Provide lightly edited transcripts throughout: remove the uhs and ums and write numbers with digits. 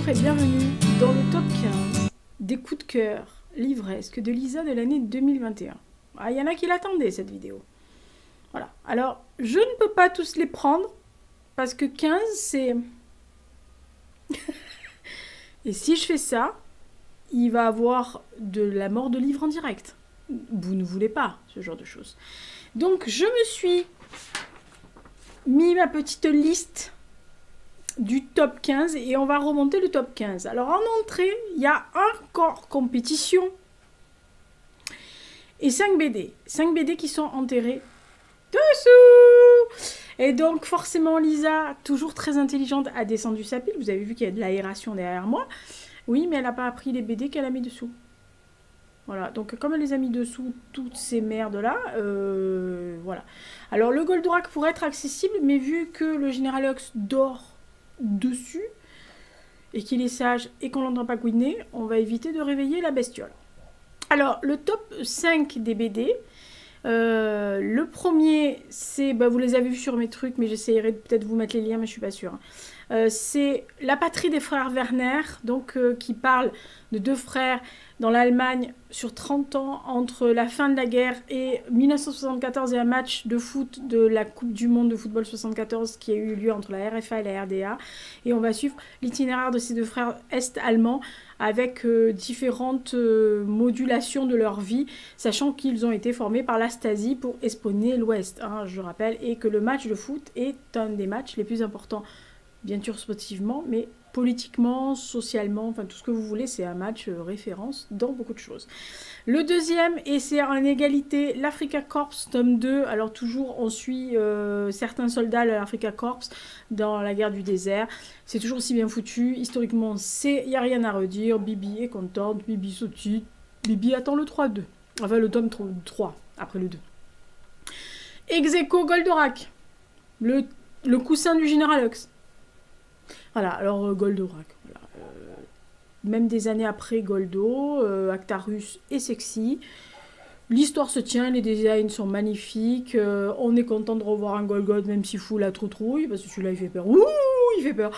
Bonjour et bienvenue dans le top 15 des coups de cœur livresques de Lisa de l'année 2021. Ah, il y en a qui l'attendaient cette vidéo. Voilà. Alors, je ne peux pas tous les prendre parce que 15 c'est... Et si je fais ça, il va avoir de la mort de livre en direct. Vous ne voulez pas ce genre de choses. Donc, je me suis mis ma petite liste du top 15 et on va remonter le top 15. Alors en entrée, il y a encore compétition et 5 BD. 5 BD qui sont enterrés dessous. Et donc forcément Lisa, toujours très intelligente, a descendu sa pile. Vous avez vu qu'il y a de l'aération derrière moi. Oui, mais elle n'a pas appris les BD qu'elle a mis dessous. Voilà, donc comme elle les a mis dessous, toutes ces merdes-là, voilà. Alors le Goldorak pourrait être accessible, mais vu que le Général Hux dort dessus et qu'il est sage et qu'on l'entend pas couiner, on va éviter de réveiller la bestiole. Alors le top 5 des BD, le premier c'est, vous les avez vus sur mes trucs, mais j'essayerai de peut-être vous mettre les liens, mais je suis pas sûre. C'est La patrie des frères Werner, donc qui parle de deux frères dans l'Allemagne sur 30 ans entre la fin de la guerre et 1974 et un match de foot de la Coupe du Monde de football 74 qui a eu lieu entre la RFA et la RDA. Et on va suivre l'itinéraire de ces deux frères est-allemands avec différentes modulations de leur vie, sachant qu'ils ont été formés par la Stasi pour espionner l'Ouest, hein, je rappelle, et que le match de foot est un des matchs les plus importants, bien sûr sportivement, mais politiquement, socialement, enfin tout ce que vous voulez, c'est un match référence dans beaucoup de choses. Le deuxième, et c'est en égalité, l'Africa Corps tome 2. Alors toujours, on suit certains soldats de l'Africa Corps dans la guerre du désert. C'est toujours aussi bien foutu. Historiquement, il n'y a rien à redire. Bibi est contente, Bibi sautille, Bibi attend le 3-2. Enfin, le tome 3, après le 2. Ex-aequo Goldorak, le coussin du Général Hux. Voilà, alors Goldorak, voilà. Même des années après Goldo, Actarus est sexy. L'histoire se tient, les designs sont magnifiques. On est content de revoir un Golgoth, même s'il fout la troutrouille, parce que celui-là il fait peur. Ouh, il fait peur.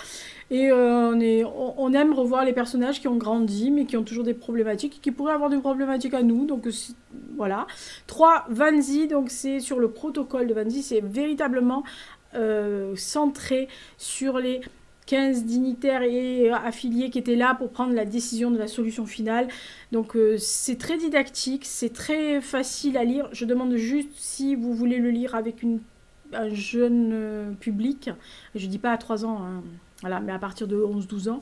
Et on aime revoir les personnages qui ont grandi, mais qui ont toujours des problématiques, qui pourraient avoir des problématiques à nous. Donc voilà. 3, Vanzi, donc c'est sur le protocole de Vanzi, c'est véritablement centré sur les 15 dignitaires et affiliés qui étaient là pour prendre la décision de la solution finale. Donc c'est très didactique, c'est très facile à lire. Je demande juste si vous voulez le lire avec un jeune public. Je dis pas à 3 ans, hein, voilà, mais à partir de 11-12 ans.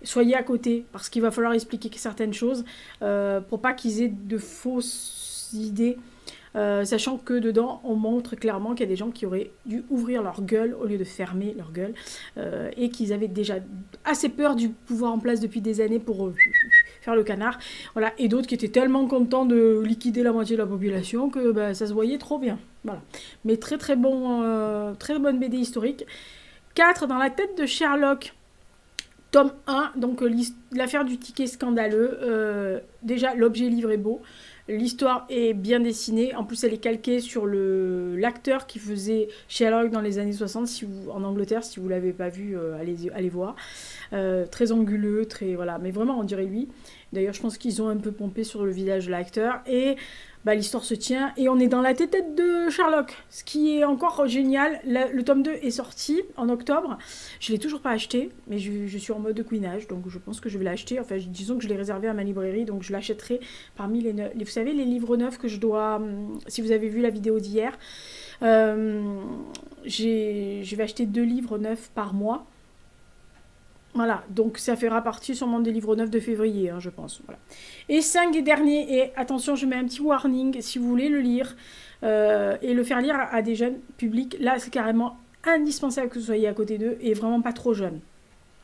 Soyez à côté, parce qu'il va falloir expliquer certaines choses pour pas qu'ils aient de fausses idées. Sachant que dedans on montre clairement qu'il y a des gens qui auraient dû ouvrir leur gueule au lieu de fermer leur gueule et qu'ils avaient déjà assez peur du pouvoir en place depuis des années pour faire le canard, voilà, et d'autres qui étaient tellement contents de liquider la moitié de la population que ça se voyait trop bien, voilà. Mais très très bonne BD historique. 4, Dans la tête de Sherlock, tome 1, donc l'affaire du ticket scandaleux. Déjà l'objet livre est beau. L'histoire est bien dessinée. En plus, elle est calquée sur l'acteur qui faisait Sherlock dans les années 60 en Angleterre. Si vous ne l'avez pas vu, allez voir. Très anguleux, voilà. Mais vraiment, on dirait lui. D'ailleurs, je pense qu'ils ont un peu pompé sur le visage de l'acteur. Et l'histoire se tient. Et on est dans la tête de Sherlock. Ce qui est encore génial. Le tome 2 est sorti en octobre. Je ne l'ai toujours pas acheté. Mais je suis en mode de couinage. Donc, je pense que je vais l'acheter. Enfin, disons que je l'ai réservé à ma librairie. Donc, je l'achèterai parmi vous savez, les livres neufs que je dois... Si vous avez vu la vidéo d'hier, je vais acheter 2 livres neufs par mois. Voilà, donc ça fera partie sûrement des livres neufs de février, hein, je pense. Voilà. Et 5 et dernier, et attention, je mets un petit warning, si vous voulez le lire et le faire lire à des jeunes publics, là c'est carrément indispensable que vous soyez à côté d'eux et vraiment pas trop jeune.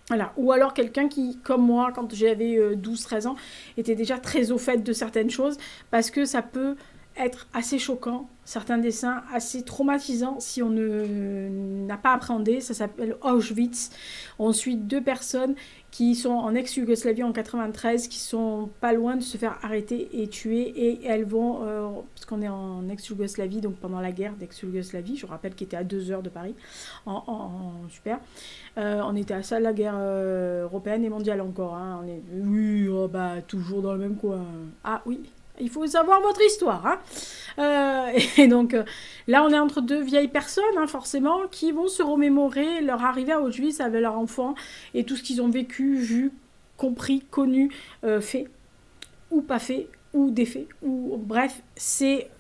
Voilà. Ou alors quelqu'un qui, comme moi, quand j'avais 12-13 ans, était déjà très au fait de certaines choses, parce que ça peut être assez choquants, certains dessins assez traumatisants si on n'a pas appréhendé. Ça s'appelle Auschwitz. On suit 2 personnes qui sont en ex-Yougoslavie en 93, qui sont pas loin de se faire arrêter et tuer, et elles vont, parce qu'on est en ex-Yougoslavie, donc pendant la guerre d'ex-Yougoslavie, je rappelle qu'il était à 2 heures de Paris, super, on était à ça de la guerre européenne et mondiale encore, hein. On est, oui, oh bah, toujours dans le même coin. Ah oui, il faut savoir votre histoire, hein. Et donc là, on est entre 2 vieilles personnes, hein, forcément, qui vont se remémorer leur arrivée à Auschwitz avec leur enfant et tout ce qu'ils ont vécu, vu, compris, connu, fait ou pas fait ou défait. Ou bref,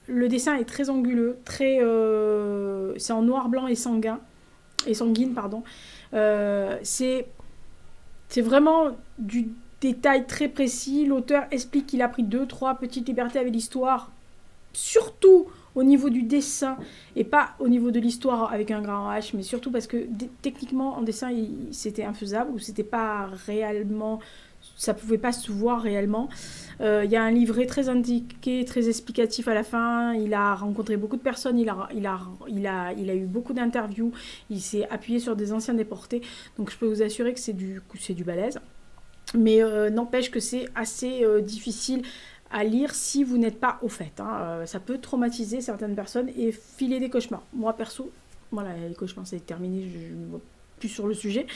le dessin est très anguleux, très, c'est en noir, blanc et sanguine, pardon. C'est vraiment du détail très précis. L'auteur explique qu'il a pris 2-3 petites libertés avec l'histoire, surtout au niveau du dessin et pas au niveau de l'histoire avec un grand H, mais surtout parce que techniquement en dessin c'était infaisable, ou c'était pas réellement, ça pouvait pas se voir réellement. Il y a un livret très indiqué, très explicatif à la fin. Il a rencontré beaucoup de personnes, il a eu beaucoup d'interviews, il s'est appuyé sur des anciens déportés, donc je peux vous assurer que c'est du balèze. Mais n'empêche que c'est assez difficile à lire si vous n'êtes pas au fait, hein. Ça peut traumatiser certaines personnes et filer des cauchemars. Moi perso, voilà, les cauchemars c'est terminé, je ne vois plus sur le sujet,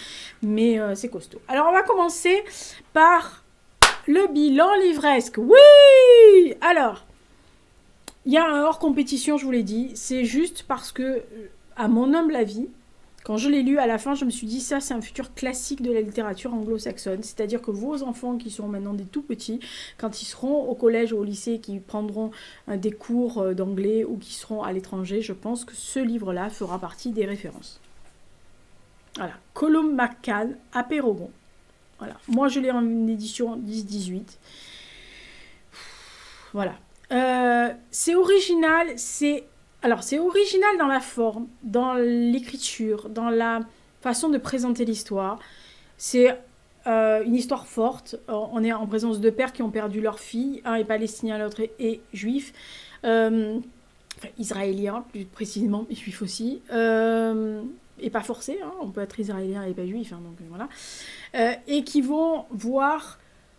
mais c'est costaud. Alors on va commencer par le bilan livresque. Oui. Alors, il y a un hors compétition, je vous l'ai dit, c'est juste parce que, à mon humble avis, quand je l'ai lu, à la fin, je me suis dit, ça, c'est un futur classique de la littérature anglo-saxonne. C'est-à-dire que vos enfants, qui sont maintenant des tout petits, quand ils seront au collège ou au lycée, qui prendront des cours d'anglais ou qui seront à l'étranger, je pense que ce livre-là fera partie des références. Voilà. Colum McCann, à Pérogon. Voilà. Moi, je l'ai en édition 10-18. Voilà. C'est original, Alors, c'est original dans la forme, dans l'écriture, dans la façon de présenter l'histoire. C'est une histoire forte. On est en présence de pères qui ont perdu leur fille. Un est palestinien, l'autre est juif. Israélien, plus précisément, et juif aussi. Et pas forcé, hein, on peut être israélien et pas juif. Hein, donc voilà. Et qui vont voir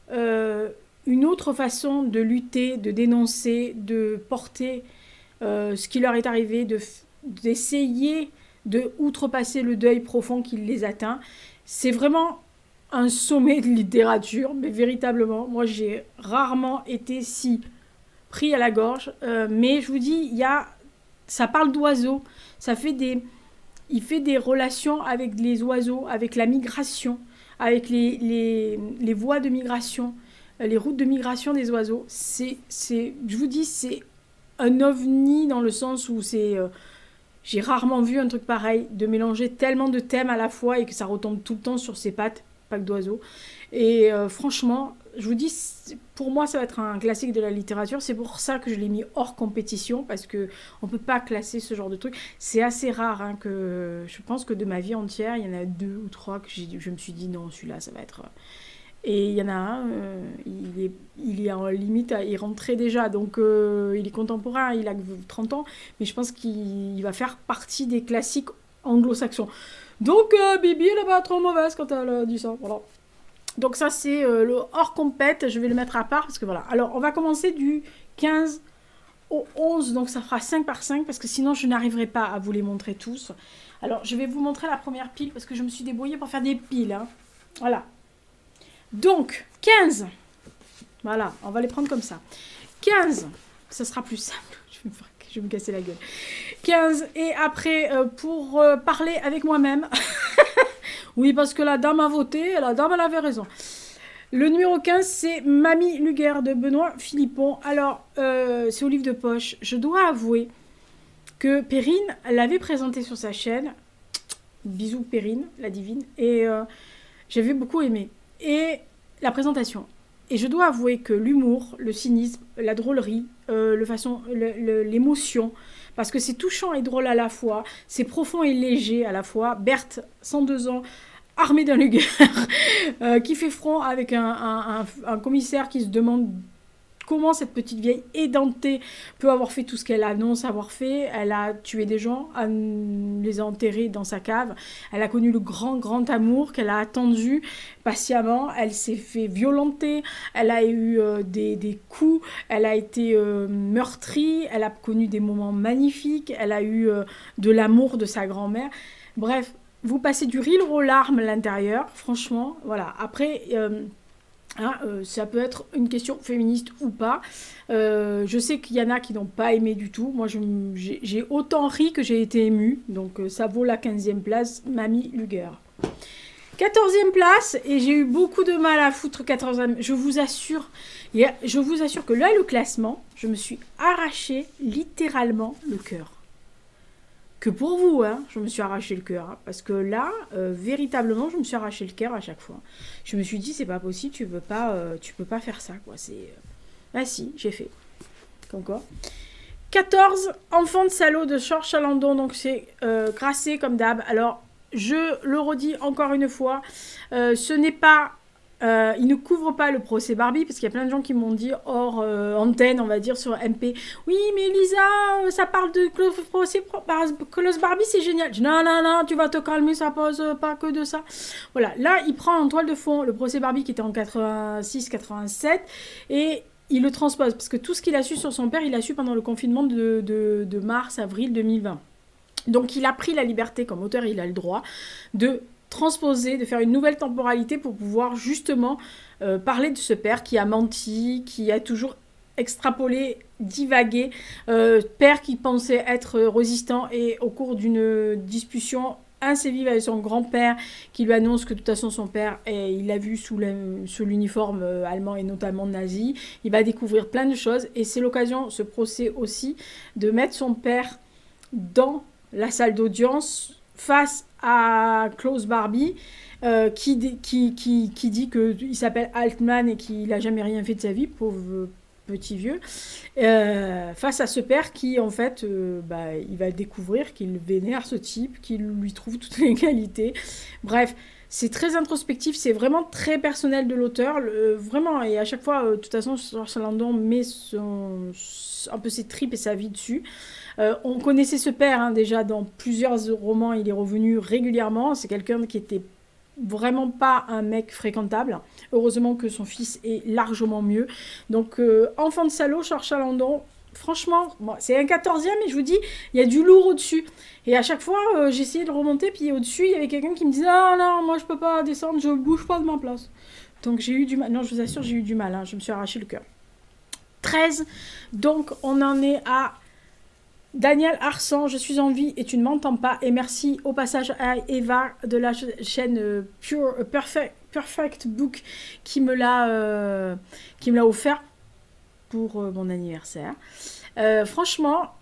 une autre façon de lutter, de dénoncer, de porter ce qui leur est arrivé, d'essayer de outrepasser le deuil profond qui les atteint. C'est vraiment un sommet de littérature, mais véritablement, moi j'ai rarement été si pris à la gorge, mais je vous dis, ça parle d'oiseaux, il fait des relations avec les oiseaux, avec la migration, avec les voies de migration, les routes de migration des oiseaux. Je vous dis, c'est un ovni dans le sens où j'ai rarement vu un truc pareil, de mélanger tellement de thèmes à la fois et que ça retombe tout le temps sur ses pattes, pas que d'oiseaux. Et franchement, je vous dis, pour moi, ça va être un classique de la littérature. C'est pour ça que je l'ai mis hors compétition, parce qu'on ne peut pas classer ce genre de truc. C'est assez rare, hein, que je pense que de ma vie entière, il y en a 2 ou 3 que je me suis dit, non, celui-là, ça va être... Et il y en a un, il est en limite, il rentrait déjà, donc il est contemporain, il a 30 ans, mais je pense qu'il va faire partie des classiques anglo-saxons. Donc Bibi, elle n'est pas trop mauvaise quand elle dit ça, voilà. Donc ça, c'est le hors compète, je vais le mettre à part, parce que voilà. Alors, on va commencer du 15 au 11, donc ça fera 5 par 5, parce que sinon, je n'arriverai pas à vous les montrer tous. Alors, je vais vous montrer la première pile, parce que je me suis débrouillée pour faire des piles, hein. Voilà. Donc, 15. Voilà, on va les prendre comme ça. 15, ça sera plus simple. Je vais me casser la gueule. 15, et après, pour parler avec moi-même. Oui, parce que la dame a voté, la dame, elle avait raison. Le numéro 15, c'est Mamie Luguerre de Benoît Philippon. Alors, c'est au livre de poche. Je dois avouer que Perrine l'avait présenté sur sa chaîne. Bisous Perrine, la divine. Et j'avais beaucoup aimé. Et la présentation. Et je dois avouer que l'humour, le cynisme, la drôlerie, l'émotion, parce que c'est touchant et drôle à la fois, c'est profond et léger à la fois. Berthe, 102 ans, armée d'un lugueur, qui fait front avec un commissaire qui se demande comment cette petite vieille édentée peut avoir fait tout ce qu'elle annonce avoir fait. Elle a tué des gens, les a enterrés dans sa cave. Elle a connu le grand amour qu'elle a attendu patiemment. Elle s'est fait violenter. Elle a eu des coups. Elle a été meurtrie. Elle a connu des moments magnifiques. Elle a eu de l'amour de sa grand-mère. Bref, vous passez du rire aux larmes à l'intérieur. Franchement, voilà. Après... ça peut être une question féministe ou pas. Je sais qu'il y en a qui n'ont pas aimé du tout. Moi, j'ai autant ri que j'ai été émue. Donc, ça vaut la 15e place, Mamie Luger. 14e place, et j'ai eu beaucoup de mal à foutre 14e. Je vous assure que là, le classement, je me suis arraché littéralement le cœur. Que pour vous, hein, je me suis arraché le cœur. Hein, parce que là, véritablement, je me suis arraché le cœur à chaque fois. Je me suis dit, c'est pas possible, tu peux pas faire ça, quoi. Ah si, j'ai fait. Comme quoi. 14, Enfant de salaud de Georges Chalandon. Donc c'est grassé comme d'hab. Alors, je le redis encore une fois, ce n'est pas... il ne couvre pas le procès Barbie, parce qu'il y a plein de gens qui m'ont dit hors antenne, on va dire, sur MP. Oui, mais Lisa, ça parle de procès Close Barbie, c'est génial. Je dis, non, tu vas te calmer, ça pose pas que de ça. Voilà, là, il prend en toile de fond le procès Barbie qui était en 86-87, et il le transpose, parce que tout ce qu'il a su sur son père, il l'a su pendant le confinement de mars-avril 2020. Donc, il a pris la liberté, comme auteur, il a le droit, de transposer, de faire une nouvelle temporalité pour pouvoir justement parler de ce père qui a menti, qui a toujours extrapolé, divagué, père qui pensait être résistant et au cours d'une discussion assez vive avec son grand-père qui lui annonce que de toute façon son père, il l'a vu sous l'uniforme allemand et notamment nazi, il va découvrir plein de choses et c'est l'occasion, ce procès aussi, de mettre son père dans la salle d'audience face à Klaus Barbie qui dit qu'il s'appelle Altman et qu'il n'a jamais rien fait de sa vie, pauvre petit vieux, face à ce père qui en fait il va découvrir qu'il vénère ce type, qu'il lui trouve toutes les qualités. Bref, c'est très introspectif, c'est vraiment très personnel de l'auteur, vraiment, et à chaque fois, de toute façon, Georges Chalandon met un peu ses tripes et sa vie dessus. On connaissait ce père, hein, déjà dans plusieurs romans, il est revenu régulièrement, c'est quelqu'un qui était vraiment pas un mec fréquentable. Heureusement que son fils est largement mieux. Donc, Enfant de salaud, Georges Chalandon, franchement, bon, c'est un 14e, mais je vous dis, il y a du lourd au-dessus. Et à chaque fois, j'essayais de remonter, puis au-dessus, il y avait quelqu'un qui me disait « Ah non, moi je peux pas descendre, je bouge pas de ma place. » Donc j'ai eu du mal. Non, je vous assure, j'ai eu du mal. Hein, je me suis arraché le cœur. 13, donc on en est à Daniel Arsan, Je suis en vie et tu ne m'entends pas. Et merci au passage à Eva de la chaîne Perfect Book qui me l'a offert pour mon anniversaire. Franchement,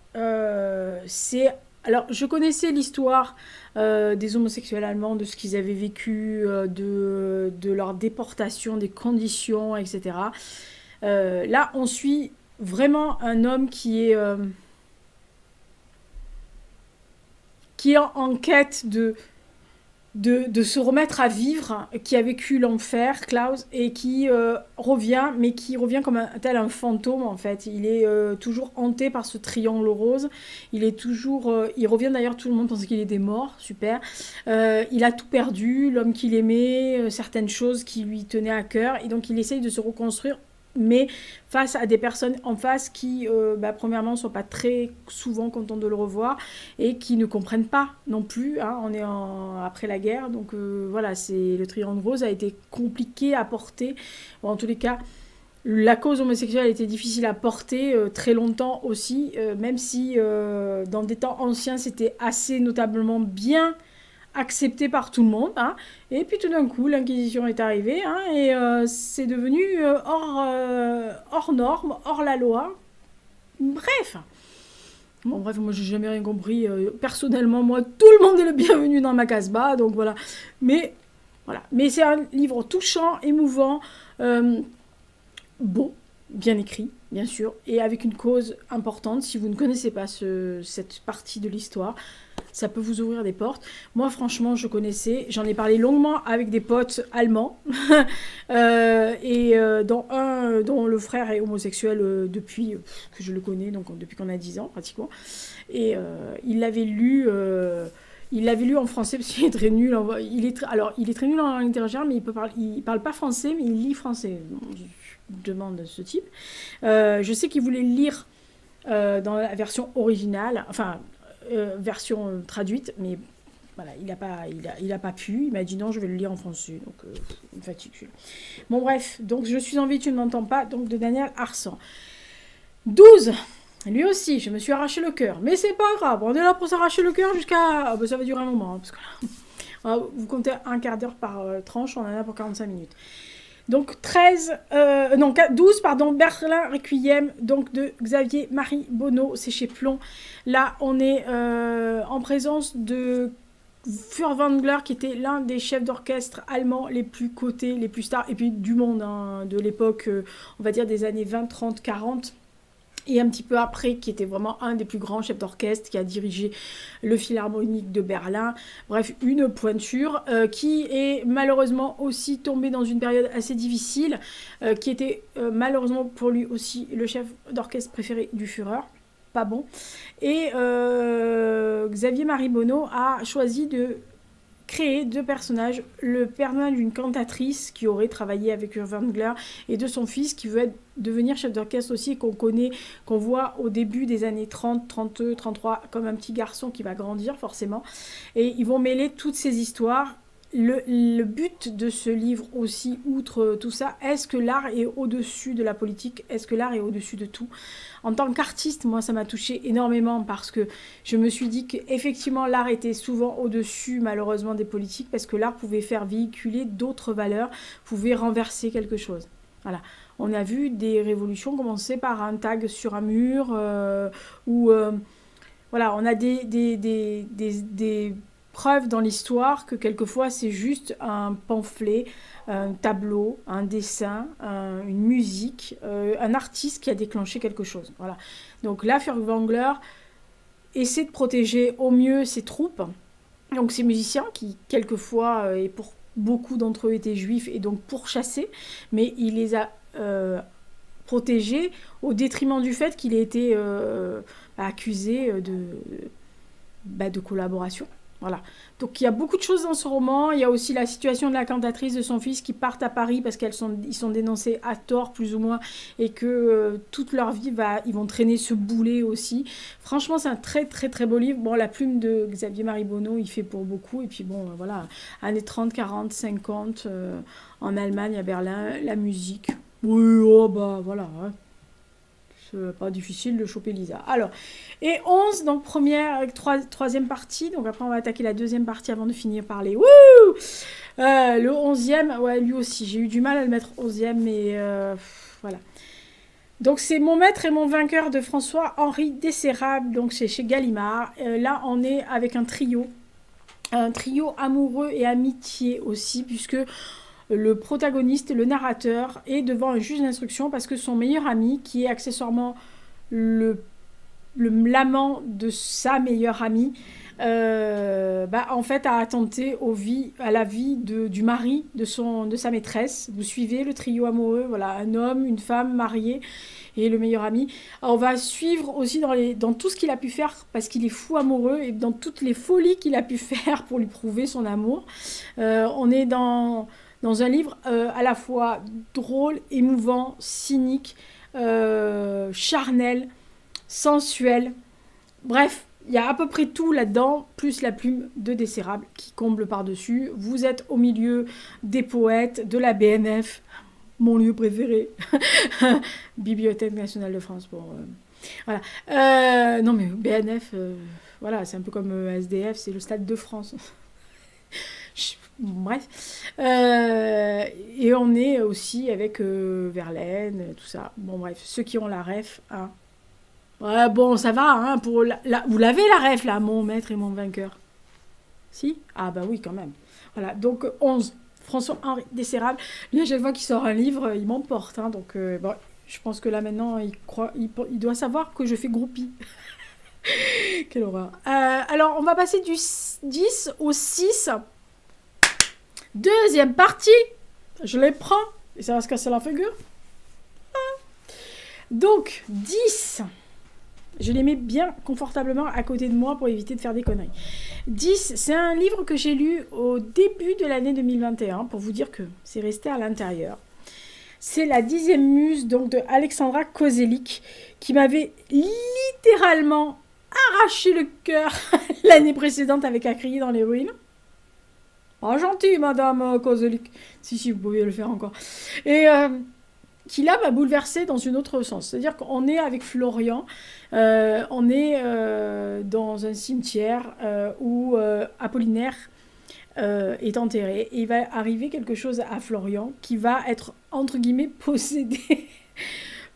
c'est... Alors, je connaissais l'histoire des homosexuels allemands, de ce qu'ils avaient vécu, de leur déportation, des conditions, etc. Là, on suit vraiment un homme qui est en quête de se remettre à vivre, qui a vécu l'enfer, Klaus, et qui revient, mais qui revient comme un fantôme, en fait. Il est toujours hanté par ce triangle rose. Il est toujours... il revient d'ailleurs, tout le monde pense qu'il était mort, super. Il a tout perdu, l'homme qu'il aimait, certaines choses qui lui tenaient à cœur, et donc il essaye de se reconstruire, mais face à des personnes en face qui, premièrement, ne sont pas très souvent contents de le revoir et qui ne comprennent pas non plus. Hein, on est après la guerre, donc voilà, le triangle rose a été compliqué à porter. Bon, en tous les cas, la cause homosexuelle a été difficile à porter très longtemps aussi, même si dans des temps anciens, c'était assez notablement bien accepté par tout le monde, hein. Et puis tout d'un coup l'Inquisition est arrivée, hein, et c'est devenu hors norme, hors la loi. Bref, moi j'ai jamais rien compris. Personnellement, moi, tout le monde est le bienvenu dans ma Casbah, donc voilà. Mais voilà, mais c'est un livre touchant, émouvant, beau, bien écrit, bien sûr, et avec une cause importante. Si vous ne connaissez pas cette partie de l'histoire, ça peut vous ouvrir des portes. Moi, franchement, je connaissais, j'en ai parlé longuement avec des potes allemands, dont le frère est homosexuel depuis que je le connais, donc depuis qu'on a 10 ans pratiquement. Et il l'avait lu en français parce qu'il est très nul. Il est très nul en langue étrangère, mais il parle pas français, mais il lit français. Je demande de ce type. Je sais qu'il voulait le lire dans la version originale, enfin version traduite, mais voilà, il a pas pu. Il m'a dit non, je vais le lire en français, donc il me fatigue. Bon bref, donc je suis en vie, tu ne m'entends pas, donc de Daniel Arsan. 12. Lui aussi, je me suis arraché le cœur. Mais c'est pas grave, on est là pour s'arracher le cœur jusqu'à... Ah, bah, ça va durer un moment, hein, parce que là, vous comptez un quart d'heure par tranche, on en a pour 45 minutes. Donc 12, pardon, Berlin Requiem, donc de Xavier Marie Bonneau, c'est chez Plomb. Là, on est en présence de Furtwängler, qui était l'un des chefs d'orchestre allemands les plus cotés, les plus stars, et puis du monde, hein, de l'époque, on va dire des années 20, 30, 40. Et un petit peu après, qui était vraiment un des plus grands chefs d'orchestre, qui a dirigé le Philharmonique de Berlin. Bref, une pointure qui est malheureusement aussi tombée dans une période assez difficile, qui était malheureusement pour lui aussi le chef d'orchestre préféré du Führer. Pas bon. Et Xavier Marie Bonneau a choisi de créer deux personnages, le personnage d'une cantatrice qui aurait travaillé avec Furtwängler et de son fils qui veut devenir chef d'orchestre aussi, qu'on voit au début des années 30, 32, 33 comme un petit garçon qui va grandir forcément. Et ils vont mêler toutes ces histoires. Le but de ce livre aussi, outre tout ça, est-ce que l'art est au-dessus de la politique? Est-ce que l'art est au-dessus de tout? En tant qu'artiste, moi, ça m'a touchée énormément parce que je me suis dit qu'effectivement, l'art était souvent au-dessus, malheureusement, des politiques, parce que l'art pouvait faire véhiculer d'autres valeurs, pouvait renverser quelque chose. Voilà. On a vu des révolutions commencer par un tag sur un mur, voilà, on a des preuve dans l'histoire que quelquefois c'est juste un pamphlet, un tableau, un dessin, une musique, un artiste qui a déclenché quelque chose. Voilà. Donc là, Furtwängler essaie de protéger au mieux ses troupes, donc ces musiciens qui quelquefois, et pour beaucoup d'entre eux étaient juifs et donc pourchassés, mais il les a protégés au détriment du fait qu'il ait été accusé de collaboration. Voilà. Donc il y a beaucoup de choses dans ce roman. Il y a aussi la situation de la cantatrice de son fils qui partent à Paris parce qu'ils sont dénoncés à tort plus ou moins et que toute leur vie ils vont traîner ce boulet aussi. Franchement, c'est un très très très beau livre. Bon, la plume de Xavier Marie Bonneau, il fait pour beaucoup. Et puis bon, voilà, années 30, 40, 50, en Allemagne, à Berlin, la musique. Oui, oh bah voilà, hein. C'est pas difficile de choper Lisa. Alors, et 11, donc troisième partie. Donc après, on va attaquer la deuxième partie avant de finir par les... Wouh le 11e, ouais, lui aussi. J'ai eu du mal à le mettre 11e, mais voilà. Donc, c'est Mon maître et mon vainqueur de François-Henri Dessérables. Donc, c'est chez Gallimard. Là, on est avec un trio amoureux et amitié aussi, puisque... le protagoniste, le narrateur, est devant un juge d'instruction parce que son meilleur ami, qui est accessoirement l'amant de sa meilleure amie, en fait a attenté à la vie du mari de sa maîtresse. Vous suivez le trio amoureux, voilà, un homme, une femme mariée et le meilleur ami. Alors, on va suivre aussi dans tout ce qu'il a pu faire parce qu'il est fou amoureux et dans toutes les folies qu'il a pu faire pour lui prouver son amour. On est dans un livre à la fois drôle, émouvant, cynique, charnel, sensuel. Bref, il y a à peu près tout là-dedans, plus la plume de Dessérables qui comble par-dessus. Vous êtes au milieu des poètes, de la BNF, mon lieu préféré, Bibliothèque nationale de France. Bon, voilà. Non mais BNF, voilà, c'est un peu comme SDF, c'est le Stade de France. Bref. Et on est aussi avec Verlaine, tout ça. Bon, bref, ceux qui ont la ref, hein. Ouais, bon, ça va, hein, vous l'avez la ref, là, Mon maître et mon vainqueur. Si? Ah, bah oui, quand même. Voilà, donc 11, François-Henri Dessérables. Lui, à chaque fois qu'il sort un livre, il m'emporte, hein, donc bon, je pense que là, maintenant, il doit savoir que je fais groupie. Quelle horreur. Alors, on va passer du 10 au 6. Deuxième partie. Je les prends. Et ça va se casser la figure. Donc, 10. Je les mets bien confortablement à côté de moi pour éviter de faire des conneries. 10, c'est un livre que j'ai lu au début de l'année 2021, pour vous dire que c'est resté à l'intérieur. C'est La 10e muse, donc de Alexandra Kozelik, qui m'avait littéralement arraché le cœur l'année précédente avec À crier dans les ruines. Ah, gentil, madame Kozelik. Si, vous pouviez le faire encore. Et qui là m'a bouleversée dans une autre sens. C'est-à-dire qu'on est avec Florian, on est dans un cimetière où Apollinaire est enterré. Et il va arriver quelque chose à Florian qui va être, entre guillemets, possédé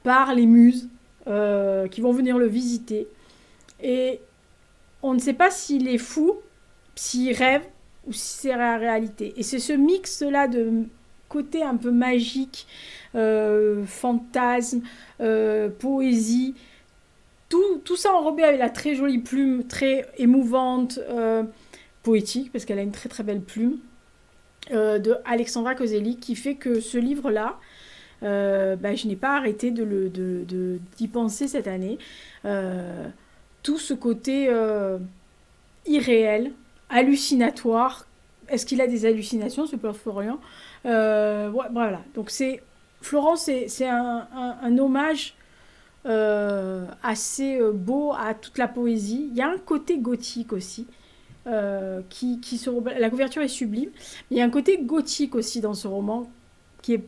par les muses qui vont venir le visiter. Et on ne sait pas s'il est fou, s'il rêve ou si c'est la réalité. Et c'est ce mix-là de côté un peu magique, fantasme, poésie, tout ça enrobé avec la très jolie plume, très émouvante, poétique, parce qu'elle a une très très belle plume, de Alexandra Kozelik, qui fait que ce livre-là, je n'ai pas arrêté d'y penser cette année. Tout ce côté irréel, hallucinatoire. Est-ce qu'il a des hallucinations, ce pauvre Florian? Voilà. Donc Florence, c'est un hommage assez beau à toute la poésie. Il y a un côté gothique aussi. La couverture est sublime. Mais il y a un côté gothique aussi dans ce roman qui est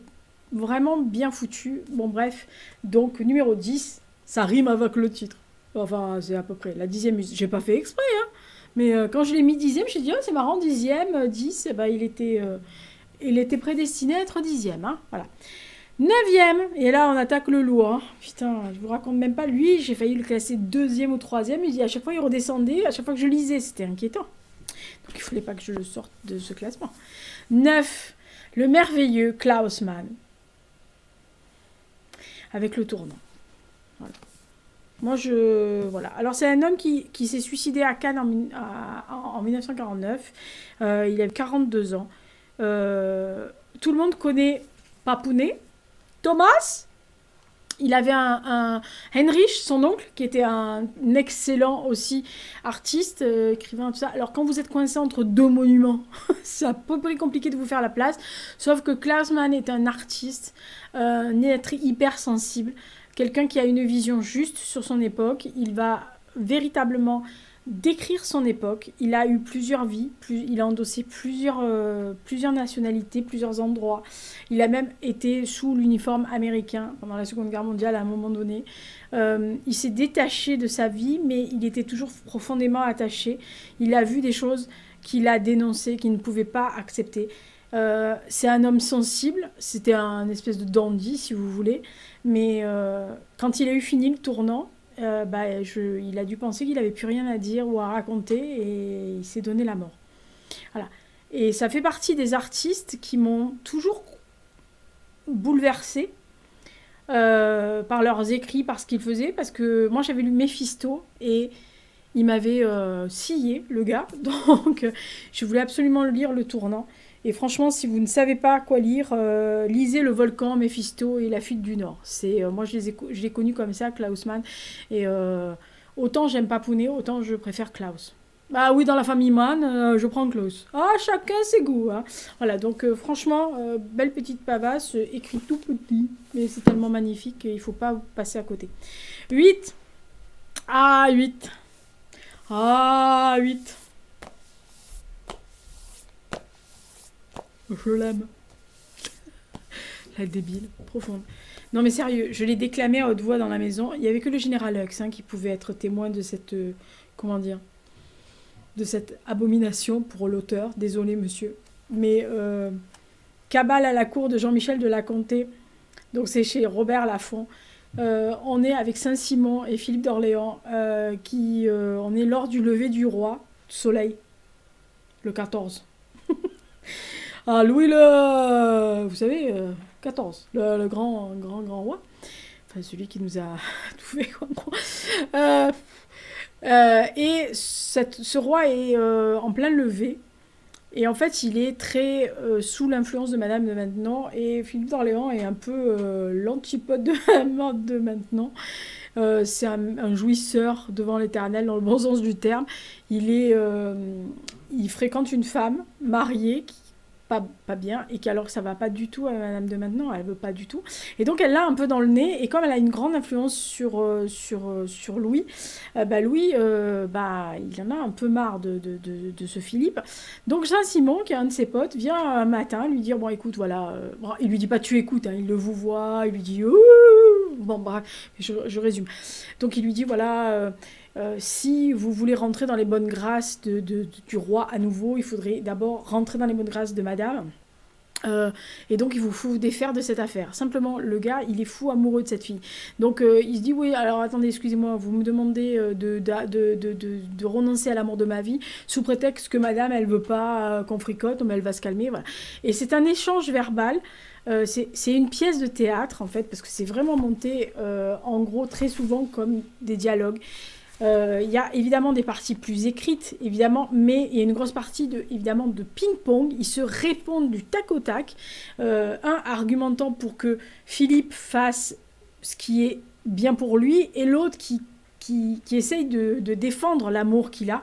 vraiment bien foutu. Bon, bref. Donc, numéro 10, ça rime avec le titre. Enfin, c'est à peu près la 10e muse. J'ai pas fait exprès, hein. Mais quand je l'ai mis 10e, je me suis dit, oh, c'est marrant, 10e, 10, eh ben, il était prédestiné à être 10e. Hein, voilà. 9e, et là on attaque le lourd. Hein. Putain, je vous raconte même pas. Lui, j'ai failli le classer 2e ou 3e. À chaque fois, il redescendait. À chaque fois que je lisais, c'était inquiétant. Donc il fallait pas que je le sorte de ce classement. 9, le merveilleux Klaus Mann. Avec le tournant. Voilà. Moi, voilà. Alors, c'est un homme qui s'est suicidé à Cannes en 1949. Il avait 42 ans. Tout le monde connaît Papounet. Thomas, il avait un Heinrich, son oncle, qui était un excellent aussi artiste, écrivain, tout ça. Alors, quand vous êtes coincé entre deux monuments, c'est à peu près compliqué de vous faire la place. Sauf que Klaus Mann est un artiste, un être hypersensible. Quelqu'un qui a une vision juste sur son époque. Il va véritablement décrire son époque. Il a eu plusieurs vies, il a endossé plusieurs nationalités, plusieurs endroits. Il a même été sous l'uniforme américain pendant la Seconde Guerre mondiale à un moment donné. Il s'est détaché de sa vie, mais il était toujours profondément attaché. Il a vu des choses qu'il a dénoncées, qu'il ne pouvait pas accepter. C'est un homme sensible, c'était un espèce de dandy si vous voulez, mais quand il a eu fini le tournant, il a dû penser qu'il n'avait plus rien à dire ou à raconter et il s'est donné la mort. Voilà. Et ça fait partie des artistes qui m'ont toujours bouleversée par leurs écrits, par ce qu'ils faisaient, parce que moi j'avais lu Méphisto et il m'avait scié le gars, donc je voulais absolument lire Le Tournant. Et franchement, si vous ne savez pas quoi lire, lisez Le Volcan, Méphisto et La Fuite du Nord. Moi, je l'ai connu comme ça, Klaus Mann. Et autant j'aime Papounet, autant je préfère Klaus. Bah oui, dans la famille Mann, je prends Klaus. Ah, chacun ses goûts. Hein. Voilà, donc franchement, belle petite pavasse, écrit tout petit. Mais c'est tellement magnifique qu'il ne faut pas passer à côté. 8. Ah, 8. Ah, 8. Je l'aime. La débile, profonde. Non mais sérieux, je l'ai déclamé à haute voix dans la maison. Il n'y avait que le général Hux qui pouvait être témoin de cette... de cette abomination pour l'auteur. Désolé monsieur. Mais Cabale à la cour de Jean-Michel de la Comté. Donc c'est chez Robert Laffont. On est avec Saint-Simon et Philippe d'Orléans. On est lors du lever du roi, soleil, le 14. Ah, Louis vous savez, 14, le grand roi. Enfin, celui qui nous a tout fait, quoi. Et ce roi est en plein lever. Et en fait, il est très sous l'influence de Madame de Maintenon. Et Philippe d'Orléans est un peu l'antipode de Madame de Maintenon. C'est un jouisseur devant l'Éternel, dans le bon sens du terme. Il fréquente une femme mariée qui pas bien, et qu'alors que ça va pas du tout à Madame de Maintenon, elle veut pas du tout. Et donc elle l'a un peu dans le nez, et comme elle a une grande influence sur Louis, Louis, il en a un peu marre de ce Philippe. Donc Saint-Simon, qui est un de ses potes, vient un matin lui dire, bon écoute, voilà, bon, il lui dit pas tu écoutes, hein, il le vous voit, il lui dit, ouh, bon bref, je résume. Donc il lui dit, voilà... si vous voulez rentrer dans les bonnes grâces du roi à nouveau, il faudrait d'abord rentrer dans les bonnes grâces de madame. Et donc il vous faut vous défaire de cette affaire. Simplement, le gars, il est fou amoureux de cette fille. Donc il se dit, oui, alors attendez, excusez-moi, vous me demandez de renoncer à l'amour de ma vie, sous prétexte que madame, elle veut pas qu'on fricote, mais elle va se calmer. Voilà. Et c'est un échange verbal. C'est une pièce de théâtre, en fait, parce que c'est vraiment monté, en gros, très souvent comme des dialogues. Il y a évidemment des parties plus écrites, évidemment, mais il y a une grosse partie évidemment de ping-pong. Ils se répondent du tac au tac, un argumentant pour que Philippe fasse ce qui est bien pour lui, et l'autre qui essaye de défendre l'amour qu'il a.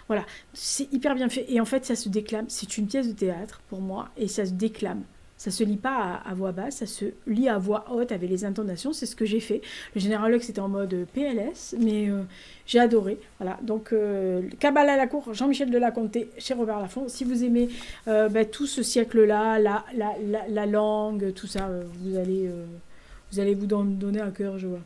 Voilà, c'est hyper bien fait. Et en fait, ça se déclame. C'est une pièce de théâtre pour moi, et ça se déclame. Ça se lit pas à voix basse, ça se lit à voix haute avec les intonations. C'est ce que j'ai fait. Le général Lux était en mode PLS, mais j'ai adoré. Voilà. Donc, Cabale à la cour, Jean-Michel de la Comté, chez Robert Laffont. Si vous aimez tout ce siècle-là, la langue, tout ça, vous allez vous donner à cœur, je vois.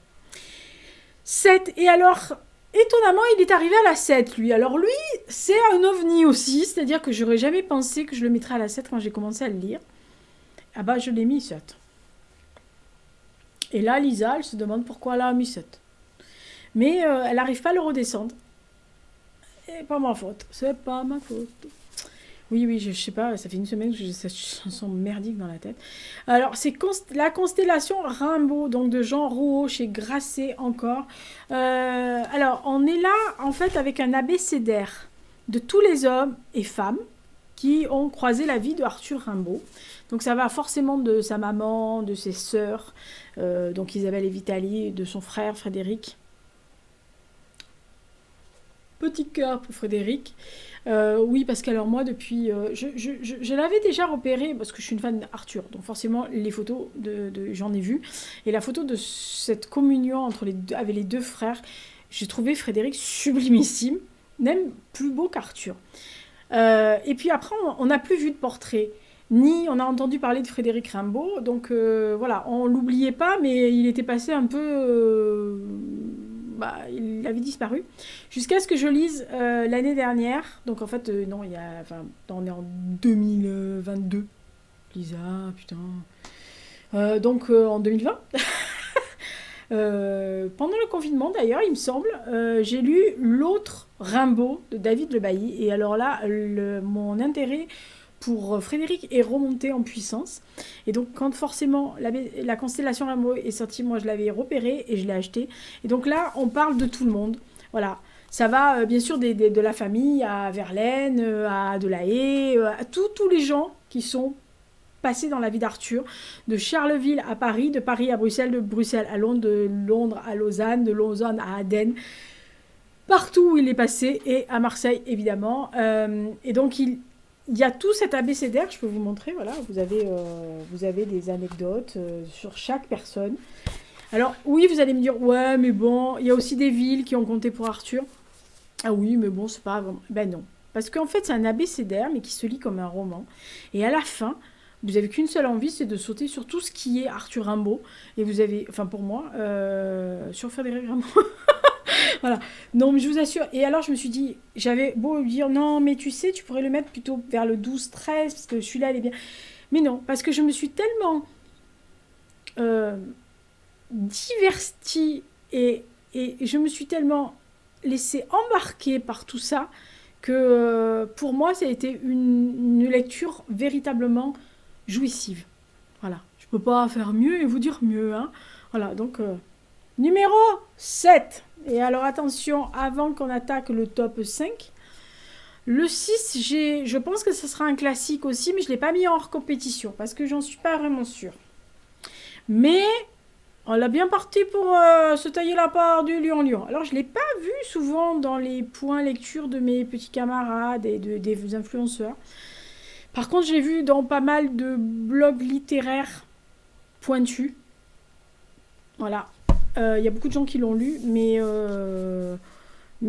7. Et alors, étonnamment, il est arrivé à la 7, lui. Alors, lui, c'est un ovni aussi. C'est-à-dire que j'aurais jamais pensé que je le mettrais à la 7 quand j'ai commencé à le lire. Ah bah, je l'ai mis 7. Et là, Lisa, elle se demande pourquoi elle a mis 7. Mais elle n'arrive pas à le redescendre. C'est pas ma faute. C'est pas ma faute. Oui, je sais pas, ça fait une semaine que j'ai cette chanson merdique dans la tête. Alors, c'est la constellation Rimbaud, donc de Jean Rouault, chez Grasset encore. Alors, on est là, en fait, avec un abécédaire de tous les hommes et femmes qui ont croisé la vie de Arthur Rimbaud. Donc ça va forcément de sa maman, de ses sœurs, donc Isabelle et Vitalie, de son frère Frédéric. Petit cœur pour Frédéric. Oui, parce qu'alors moi, depuis... je l'avais déjà repéré, parce que je suis une fan d'Arthur, donc forcément, les photos, j'en ai vu. Et la photo de cette communion avec les deux frères, j'ai trouvé Frédéric sublimissime, même plus beau qu'Arthur. Et puis après, on n'a plus vu de portrait, ni on a entendu parler de Frédéric Rimbaud, donc voilà, on l'oubliait pas, mais il était passé un peu... il avait disparu, jusqu'à ce que je lise l'année dernière, donc en fait, non, on est en 2022, Lisa, putain... donc en 2020 pendant le confinement d'ailleurs, il me semble, j'ai lu l'autre Rimbaud de David Le Bailly, et alors là, mon intérêt pour Frédéric est remonté en puissance, et donc quand forcément la constellation Rimbaud est sortie, moi je l'avais repéré et je l'ai acheté, et donc là on parle de tout le monde, voilà. Ça va bien sûr de la famille à Verlaine, à Delahaye, à tous les gens qui sont passé dans la vie d'Arthur, de Charleville à Paris, de Paris à Bruxelles, de Bruxelles à Londres, de Londres à Lausanne, de Lausanne à Aden, partout où il est passé, et à Marseille évidemment. Et donc il y a tout cet abécédaire, je peux vous montrer, voilà, vous avez des anecdotes sur chaque personne. Alors oui, vous allez me dire, ouais, mais bon, il y a aussi des villes qui ont compté pour Arthur. Ah oui, mais bon, c'est pas vraiment... Ben non. Parce qu'en fait, c'est un abécédaire, mais qui se lit comme un roman. Et à la fin, vous n'avez qu'une seule envie, c'est de sauter sur tout ce qui est Arthur Rimbaud. Et vous avez, enfin pour moi, sur Frédéric Rimbaud. Voilà. Non, mais je vous assure. Et alors, je me suis dit, j'avais beau lui dire, non, mais tu sais, tu pourrais le mettre plutôt vers le 12-13, parce que celui-là, il est bien. Mais non, parce que je me suis tellement divertie et je me suis tellement laissée embarquer par tout ça que pour moi, ça a été une lecture véritablement jouissive. Voilà. Je peux pas faire mieux et vous dire mieux. Hein. Voilà, donc numéro 7. Et alors attention, avant qu'on attaque le top 5, le 6, je pense que ce sera un classique aussi, mais je ne l'ai pas mis hors compétition, parce que j'en suis pas vraiment sûre. Mais on l'a bien parti pour se tailler la part du lion-lion. Alors je ne l'ai pas vu souvent dans les points lecture de mes petits camarades et des influenceurs. Par contre, je l'ai vu dans pas mal de blogs littéraires pointus. Voilà. Il y a beaucoup de gens qui l'ont lu, mais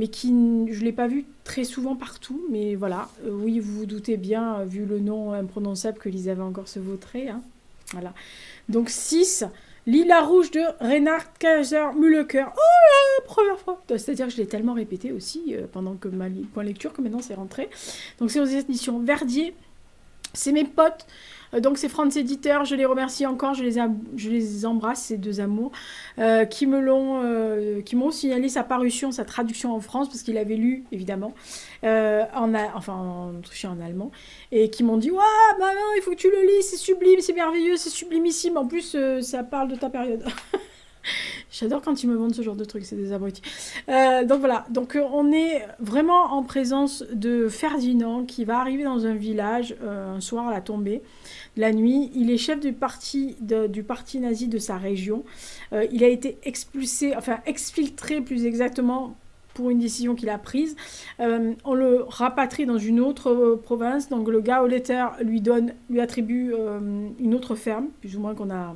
qui, je ne l'ai pas vu très souvent partout. Mais voilà, oui, vous vous doutez bien, vu le nom imprononçable, que Lisa va encore se vautrer. Hein. Voilà. Donc 6, Lila Rouge de Reinhard Kaiser Mühleucker. Oh là, première fois. C'est-à-dire que je l'ai tellement répété aussi pendant que ma point lecture que maintenant c'est rentré. Donc c'est aux éditions Verdier. C'est mes potes. Donc c'est France Éditeur, je les remercie encore, je les embrasse, ces deux amours, qui m'ont signalé sa parution, sa traduction en France, parce qu'il avait lu, évidemment, en autrichien, en allemand, et qui m'ont dit « Waouh, maman, il faut que tu le lis, c'est sublime, c'est merveilleux, c'est sublimissime, en plus, ça parle de ta période. » J'adore quand ils me vendent ce genre de trucs, c'est des abrutis. Donc voilà, donc on est vraiment en présence de Ferdinand qui va arriver dans un village un soir à la tombée. La nuit, il est chef du parti nazi de sa région. Il a été exfiltré plus exactement pour une décision qu'il a prise. On le rapatrie dans une autre province. Donc le Gauleiter lui attribue une autre ferme, plus ou moins qu'on a...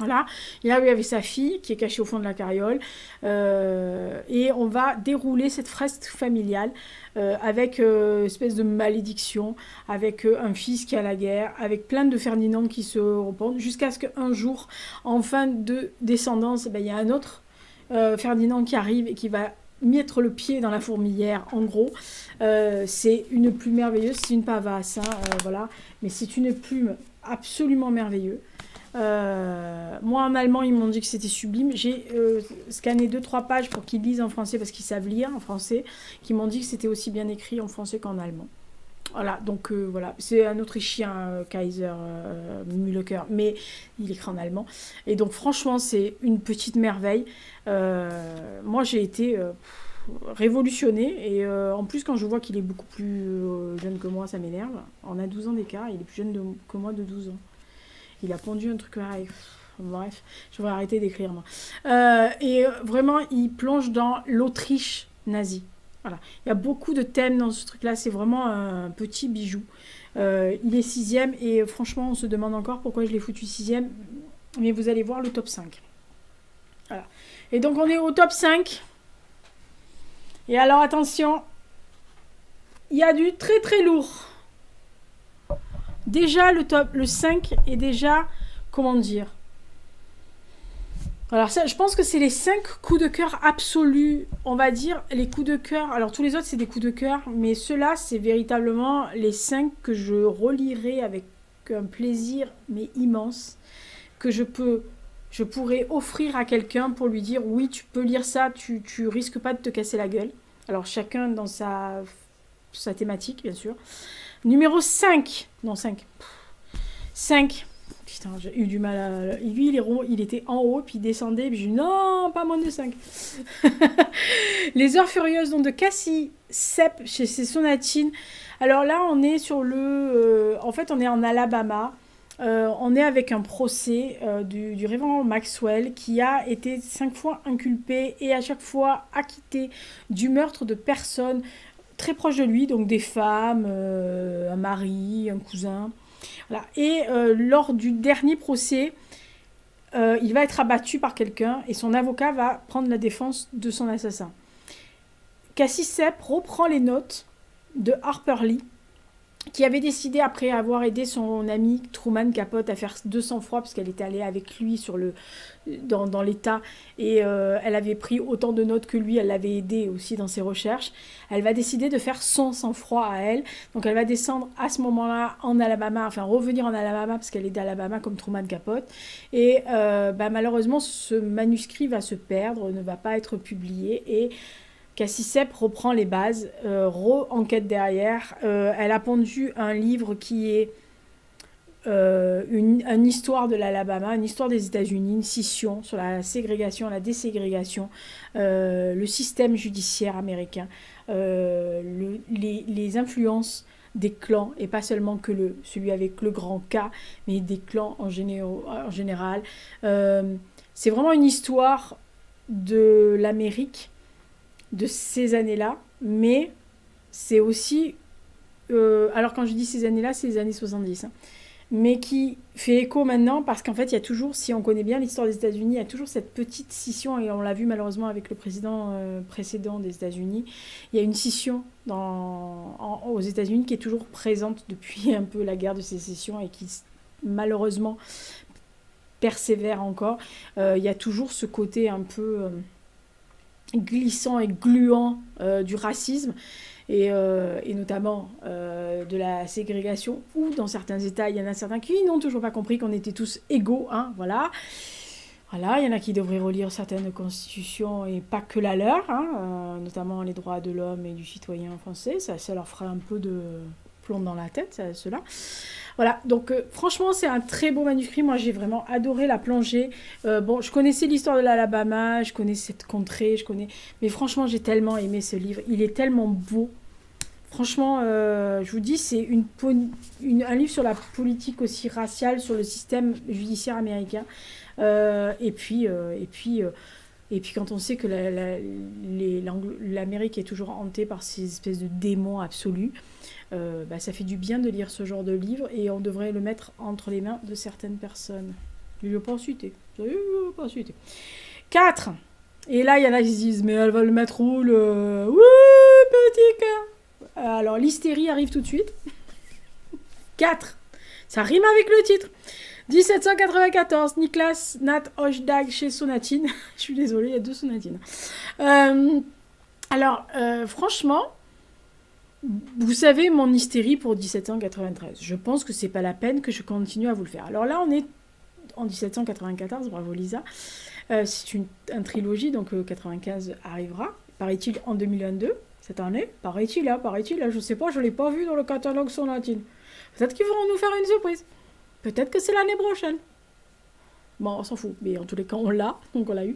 Voilà, il arrive avec sa fille qui est cachée au fond de la carriole et on va dérouler cette fresque familiale avec une espèce de malédiction, avec un fils qui a la guerre, avec plein de Ferdinand qui se répondent, jusqu'à ce qu'un jour, en fin de descendance, il y a un autre Ferdinand qui arrive et qui va mettre le pied dans la fourmilière, en gros. C'est une plume merveilleuse, c'est une pavasse, voilà, mais c'est une plume absolument merveilleuse. Moi en allemand ils m'ont dit que c'était sublime, j'ai scanné 2-3 pages pour qu'ils lisent en français parce qu'ils savent lire en français, qui m'ont dit que c'était aussi bien écrit en français qu'en allemand. Voilà, donc voilà, c'est un autrichien Kaiser Mühleucker, mais il écrit en allemand, et donc franchement c'est une petite merveille. Moi j'ai été révolutionné, et en plus quand je vois qu'il est beaucoup plus jeune que moi, ça m'énerve. On a 12 ans d'écart, il est plus jeune que moi de 12 ans. Il a pondu un truc pareil. Bref, je vais arrêter d'écrire moi. Et vraiment, il plonge dans l'Autriche nazie. Voilà. Il y a beaucoup de thèmes dans ce truc-là. C'est vraiment un petit bijou. Il est 6e et franchement, on se demande encore pourquoi je l'ai foutu 6e. Mais vous allez voir le top 5. Voilà. Et donc, on est au top 5. Et alors, attention, il y a du très très lourd. Déjà, le 5 est déjà, comment dire... Alors ça, je pense que c'est les 5 coups de cœur absolus, on va dire, les coups de cœur. Alors tous les autres, c'est des coups de cœur, mais ceux-là, c'est véritablement les 5 que je relirai avec un plaisir, mais immense, que je pourrais offrir à quelqu'un pour lui dire, oui, tu peux lire ça, tu risques pas de te casser la gueule. Alors chacun dans sa thématique, bien sûr. Numéro 5. Non, 5. 5. Putain, j'ai eu du mal à... Lui, il était en haut, puis il descendait, puis j'ai dit non, pas moins de 5. Les Heures Furieuses, donc de Cassie Sepp chez Sonatine. Alors là, on est sur en fait, on est en Alabama. On est avec un procès du révérend Maxwell qui a été 5 fois inculpé et à chaque fois acquitté du meurtre de personnes très proches de lui, donc des femmes, un mari, un cousin. Voilà. Et lors du dernier procès, il va être abattu par quelqu'un et son avocat va prendre la défense de son assassin. Cassie Sepp reprend les notes de Harper Lee, qui avait décidé, après avoir aidé son ami Truman Capote à faire 200 fois, parce qu'elle était allée avec lui dans l'état, et elle avait pris autant de notes que lui, elle l'avait aidé aussi dans ses recherches. Elle va décider de faire son sang-froid à elle. Donc elle va descendre à ce moment-là en Alabama, enfin revenir en Alabama, parce qu'elle est d'Alabama comme Truman Capote. Et malheureusement, ce manuscrit va se perdre, ne va pas être publié, et Cassie Sepp reprend les bases, re-enquête derrière. Elle a pondu un livre qui est une histoire de l'Alabama, une histoire des États-Unis, une scission sur la ségrégation, la déségrégation, le système judiciaire américain, les influences des clans, et pas seulement que celui avec le grand K, mais des clans en général. C'est vraiment une histoire de l'Amérique de ces années-là, mais c'est aussi... alors quand je dis ces années-là, c'est les années 70, hein, mais qui fait écho maintenant parce qu'en fait, il y a toujours, si on connaît bien l'histoire des États-Unis, il y a toujours cette petite scission, et on l'a vu malheureusement avec le président précédent des États-Unis. Il y a une scission aux États-Unis qui est toujours présente depuis un peu la guerre de sécession et qui malheureusement persévère encore. Il y a toujours ce côté un peu glissant et gluant du racisme. Et notamment de la ségrégation, où dans certains États, il y en a certains qui n'ont toujours pas compris qu'on était tous égaux, hein, voilà. Voilà, il y en a qui devraient relire certaines constitutions et pas que la leur, hein, notamment les droits de l'homme et du citoyen français, ça leur fera un peu de plomb dans la tête, cela. Voilà, donc franchement, c'est un très beau manuscrit. Moi, j'ai vraiment adoré la plongée. Bon, je connaissais l'histoire de l'Alabama, je connais cette contrée, mais franchement, j'ai tellement aimé ce livre. Il est tellement beau. Franchement, je vous dis, c'est un livre sur la politique aussi raciale, sur le système judiciaire américain. Et puis, quand on sait que l'Amérique est toujours hantée par ces espèces de démons absolus, ça fait du bien de lire ce genre de livre, et on devrait le mettre entre les mains de certaines personnes. Je ne vais pas citer. 4. Et là, il y en a qui se disent, mais elle va le mettre où le... Oui, petit cœur. Alors, l'hystérie arrive tout de suite. 4. Ça rime avec le titre. 1794, Niklas Nat Hochdag chez Sonatine. Je suis désolée, il y a 2 Sonatines. Franchement, vous savez mon hystérie pour 1793. Je pense que c'est pas la peine que je continue à vous le faire. Alors là, on est en 1794, bravo Lisa. C'est une trilogie, donc 95 arrivera, paraît-il, en 2022, cette année. Paraît-il, je sais pas, je l'ai pas vu dans le catalogue Sonatine. Peut-être qu'ils vont nous faire une surprise. Peut-être que c'est l'année prochaine. Bon, on s'en fout, mais en tous les cas, on l'a, donc on l'a eu.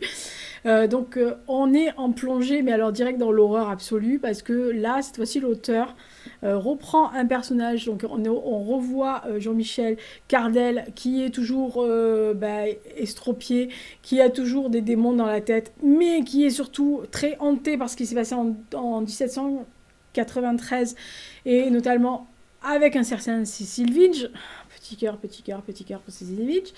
On est en plongée, mais alors direct dans l'horreur absolue, parce que là, cette fois-ci, l'auteur reprend un personnage, donc on revoit Jean-Michel Cardel, qui est toujours estropié, qui a toujours des démons dans la tête, mais qui est surtout très hanté par ce qui s'est passé en 1793, et notamment avec un certain Cecil Vinge. Petit cœur pour Cecil Vinge.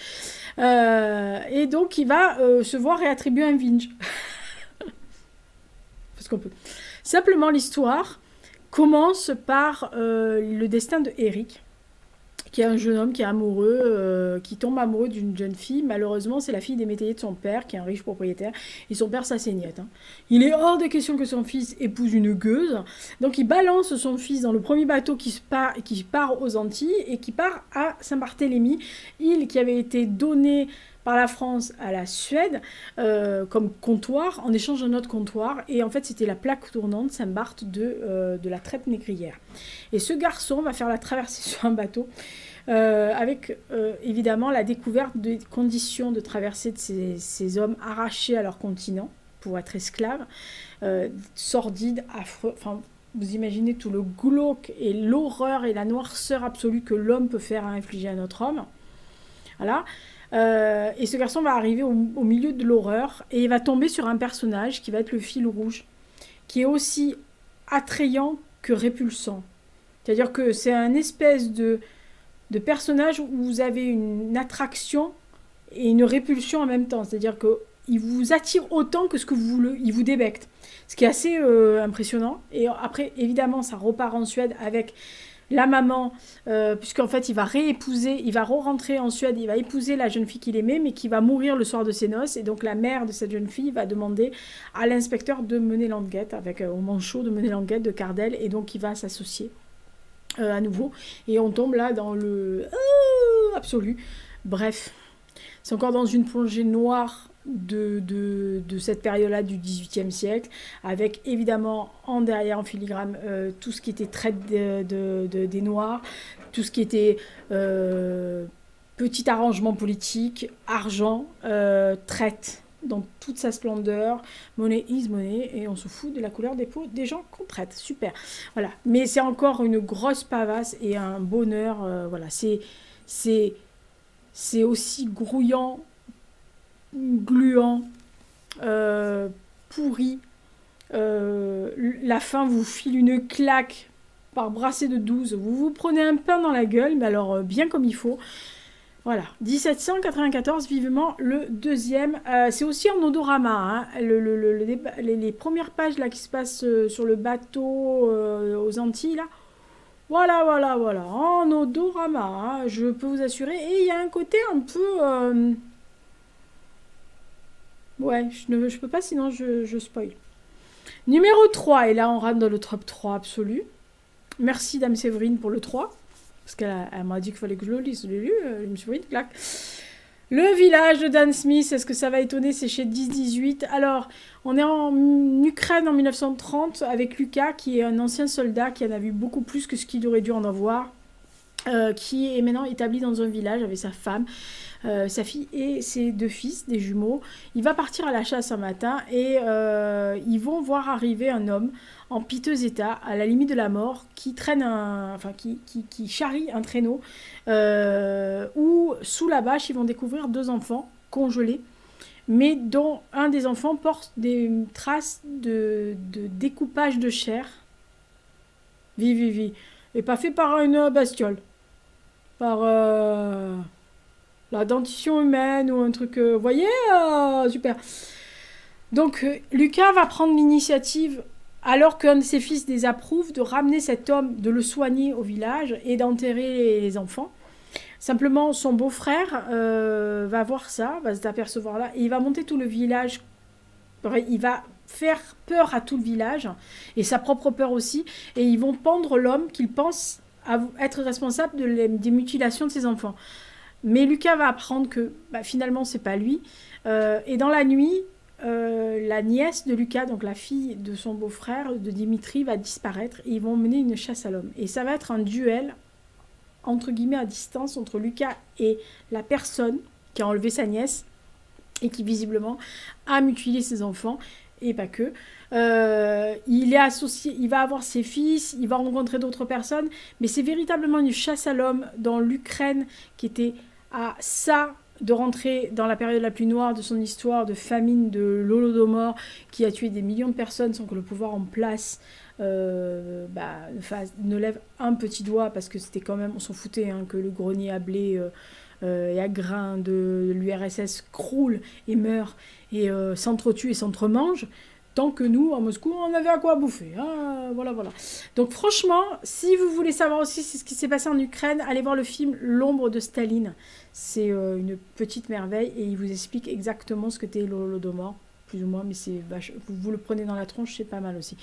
Et donc, il va se voir réattribuer un Vinge. Parce qu'on peut. Simplement, l'histoire commence par le destin de Eric, qui est un jeune homme qui est amoureux, qui tombe amoureux d'une jeune fille. Malheureusement, c'est la fille des métayers de son père, qui est un riche propriétaire, et son père s'assaignette. Hein. Il est hors de question que son fils épouse une gueuse, donc il balance son fils dans le premier bateau qui part aux Antilles, et qui part à Saint-Barthélemy, île qui avait été donnée par la France à la Suède comme comptoir, en échange d'un autre comptoir, et en fait c'était la plaque tournante Saint-Barth de la traite négrière. Et ce garçon va faire la traversée sur un bateau avec évidemment la découverte des conditions de traversée de ces hommes arrachés à leur continent pour être esclaves, sordides, affreux, enfin vous imaginez tout le glauque et l'horreur et la noirceur absolue que l'homme peut faire infliger à un autre homme. Voilà. Et ce garçon va arriver au milieu de l'horreur, et il va tomber sur un personnage qui va être le fil rouge, qui est aussi attrayant que répulsant. C'est-à-dire que c'est un espèce de personnage où vous avez une attraction et une répulsion en même temps. C'est-à-dire qu'il vous attire autant que il vous débecte. Ce qui est assez impressionnant. Et après, évidemment, ça repart en Suède avec la maman, puisqu'en fait il va re-rentrer en Suède, il va épouser la jeune fille qu'il aimait, mais qui va mourir le soir de ses noces, et donc la mère de cette jeune fille va demander à l'inspecteur de mener l'enquête, au manchot de mener l'enquête de Cardel, et donc il va s'associer à nouveau, et on tombe là dans le absolu. Bref, C'est encore dans une plongée noire de cette période-là du XVIIIe siècle, avec évidemment en derrière, en filigrane, tout ce qui était traite des Noirs, tout ce qui était petit arrangement politique, argent, traite dans toute sa splendeur, monnaie is monnaie, et on se fout de la couleur des peaux des gens qu'on traite. Super. Voilà. Mais c'est encore une grosse pavasse et un bonheur. Voilà. C'est aussi grouillant, gluant, pourri. La fin vous file une claque par brassée de 12. Vous vous prenez un pain dans la gueule, mais alors bien comme il faut. Voilà, 1794, vivement le deuxième. C'est aussi en odorama. Hein. Les premières pages là, qui se passent sur le bateau aux Antilles, là. Voilà, voilà, voilà. En odorama, hein, je peux vous assurer. Et il y a un côté un peu... Ouais, je peux pas, sinon je spoil. Numéro 3, et là on rentre dans le top 3 absolu. Merci Dame Séverine pour le 3. Parce qu'elle m'a dit qu'il fallait que je le lise. Je l'ai lu, je me suis pris une claque. Le village de Dan Smith, est-ce que ça va étonner? C'est chez 10-18. Alors, on est en Ukraine en 1930 avec Lucas, qui est un ancien soldat qui en a vu beaucoup plus que ce qu'il aurait dû en avoir. Qui est maintenant établi dans un village avec sa femme, sa fille et ses 2 fils, des jumeaux. Il va partir à la chasse un matin et ils vont voir arriver un homme en piteux état, à la limite de la mort, qui traîne qui charrie un traîneau où, sous la bâche, ils vont découvrir 2 enfants congelés, mais dont un des enfants porte des traces de découpage de chair. Vie. Et pas fait par une bestiole. Par la dentition humaine ou un truc... vous voyez super. Donc, Lucas va prendre l'initiative, alors qu'un de ses fils désapprouve, de ramener cet homme, de le soigner au village et d'enterrer les enfants. Simplement, son beau-frère va voir ça, va s'apercevoir là, et il va monter tout le village. Il va faire peur à tout le village, et sa propre peur aussi, et ils vont pendre l'homme qu'ils pensent être responsable des mutilations de ses enfants. Mais Lucas va apprendre que finalement c'est pas lui. Et dans la nuit, la nièce de Lucas, donc la fille de son beau-frère, de Dimitri, va disparaître et ils vont mener une chasse à l'homme. Et ça va être un duel, entre guillemets, à distance entre Lucas et la personne qui a enlevé sa nièce et qui visiblement a mutilé ses enfants. Et pas que. Il est associé, il va avoir ses fils, il va rencontrer d'autres personnes, mais c'est véritablement une chasse à l'homme dans l'Ukraine qui était à ça de rentrer dans la période la plus noire de son histoire, de famine, de l'Holodomor, qui a tué des millions de personnes sans que le pouvoir en place ne lève un petit doigt, parce que c'était quand même, on s'en foutait, hein, que le grenier à blé et à grains de l'URSS croule et meurt et s'entretue et s'entremange, tant que nous, à Moscou, on avait à quoi bouffer. Hein, voilà. Donc franchement, si vous voulez savoir aussi ce qui s'est passé en Ukraine, allez voir le film L'ombre de Staline. C'est une petite merveille et il vous explique exactement ce que t'es l'Holodomor, plus ou moins, mais vous le prenez dans la tronche, c'est pas mal aussi.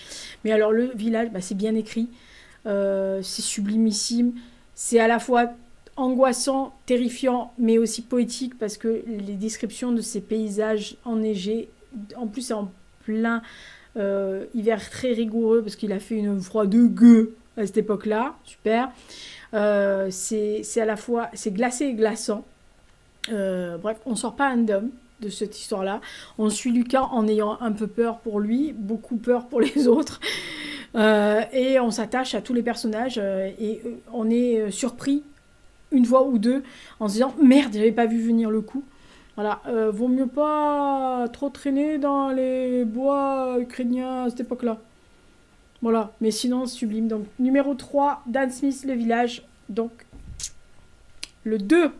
Mais alors le village, c'est bien écrit, c'est sublimissime, c'est à la fois angoissant, terrifiant, mais aussi poétique, parce que les descriptions de ces paysages enneigés, en plus c'est en plein hiver très rigoureux, parce qu'il a fait une froid de gueux à cette époque-là, super. C'est à la fois, c'est glacé et glaçant. Bref, on sort pas indemne de cette histoire-là. On suit Lucas en ayant un peu peur pour lui, beaucoup peur pour les autres. Et on s'attache à tous les personnages et on est surpris une fois ou deux en se disant merde, j'avais pas vu venir le coup. Voilà, vaut mieux pas trop traîner dans les bois ukrainiens à cette époque-là. Voilà, mais sinon sublime. Donc numéro 3, Dan Smith, Le Village. Donc le 2.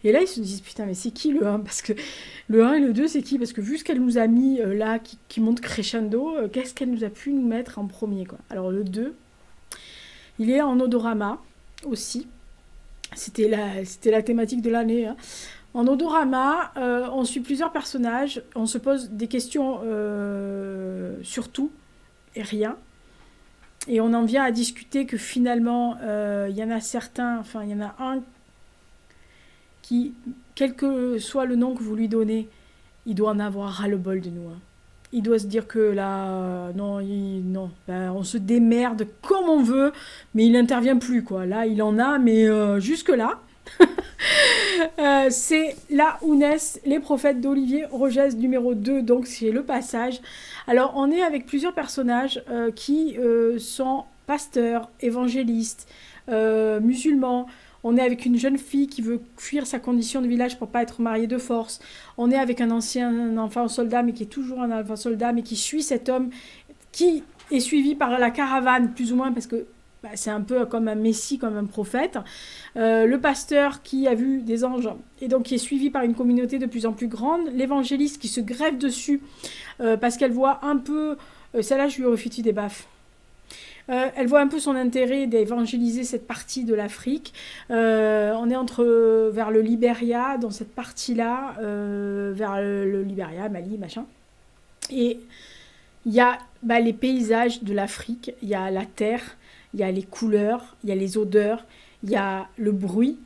Et là ils se disent putain, mais c'est qui le 1? Parce que le 1 et le 2 c'est qui? Parce que vu ce qu'elle nous a mis là, qui monte crescendo, qu'est-ce qu'elle nous a pu nous mettre en premier, quoi. Alors le 2, il est en odorama aussi. C'était la thématique de l'année, hein. En odorama, on suit plusieurs personnages, on se pose des questions sur tout et rien. Et on en vient à discuter que finalement, il y en a certains, enfin il y en a un qui, quel que soit le nom que vous lui donnez, il doit en avoir ras-le-bol de nous. Hein. Il doit se dire que là, non, ben, on se démerde comme on veut, mais il n'intervient plus, quoi. Là, il en a, mais jusque-là. C'est là où naissent les prophètes d'Olivier Rogès, numéro 2, donc c'est le passage. Alors, on est avec plusieurs personnages qui sont pasteurs, évangélistes, musulmans. On est avec une jeune fille qui veut fuir sa condition de village pour pas être mariée de force. On est avec un enfant soldat, mais qui est toujours un enfant soldat, mais qui suit cet homme qui est suivi par la caravane, plus ou moins, parce que bah, c'est un peu comme un messie, comme un prophète. Le pasteur qui a vu des anges et donc qui est suivi par une communauté de plus en plus grande. L'évangéliste qui se greffe dessus parce qu'elle voit un peu... celle-là, je lui ai refusé des baffes. Elle voit un peu son intérêt d'évangéliser cette partie de l'Afrique. On est vers le Libéria, dans cette partie-là, vers le Libéria, Mali, machin. Et il y a les paysages de l'Afrique, il y a la terre, il y a les couleurs, il y a les odeurs, il y a le bruit.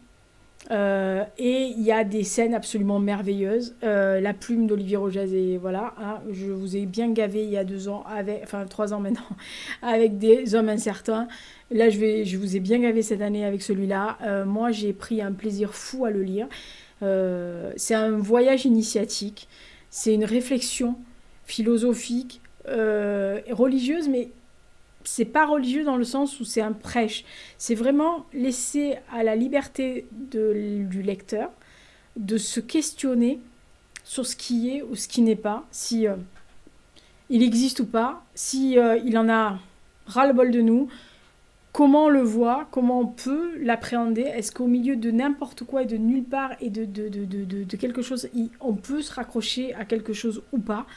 Et il y a des scènes absolument merveilleuses. La plume d'Olivier Rogès, et voilà, hein, je vous ai bien gavé il y a 2 ans, enfin 3 ans maintenant, avec des hommes incertains. Là, je vous ai bien gavé cette année avec celui-là. Moi, j'ai pris un plaisir fou à le lire. C'est un voyage initiatique, c'est une réflexion philosophique, religieuse, mais c'est pas religieux dans le sens où c'est un prêche. C'est vraiment laisser à la liberté du lecteur de se questionner sur ce qui est ou ce qui n'est pas, si il existe ou pas, si il en a ras-le-bol de nous, comment on le voit, comment on peut l'appréhender, est-ce qu'au milieu de n'importe quoi et de nulle part et de quelque chose, on peut se raccrocher à quelque chose ou pas,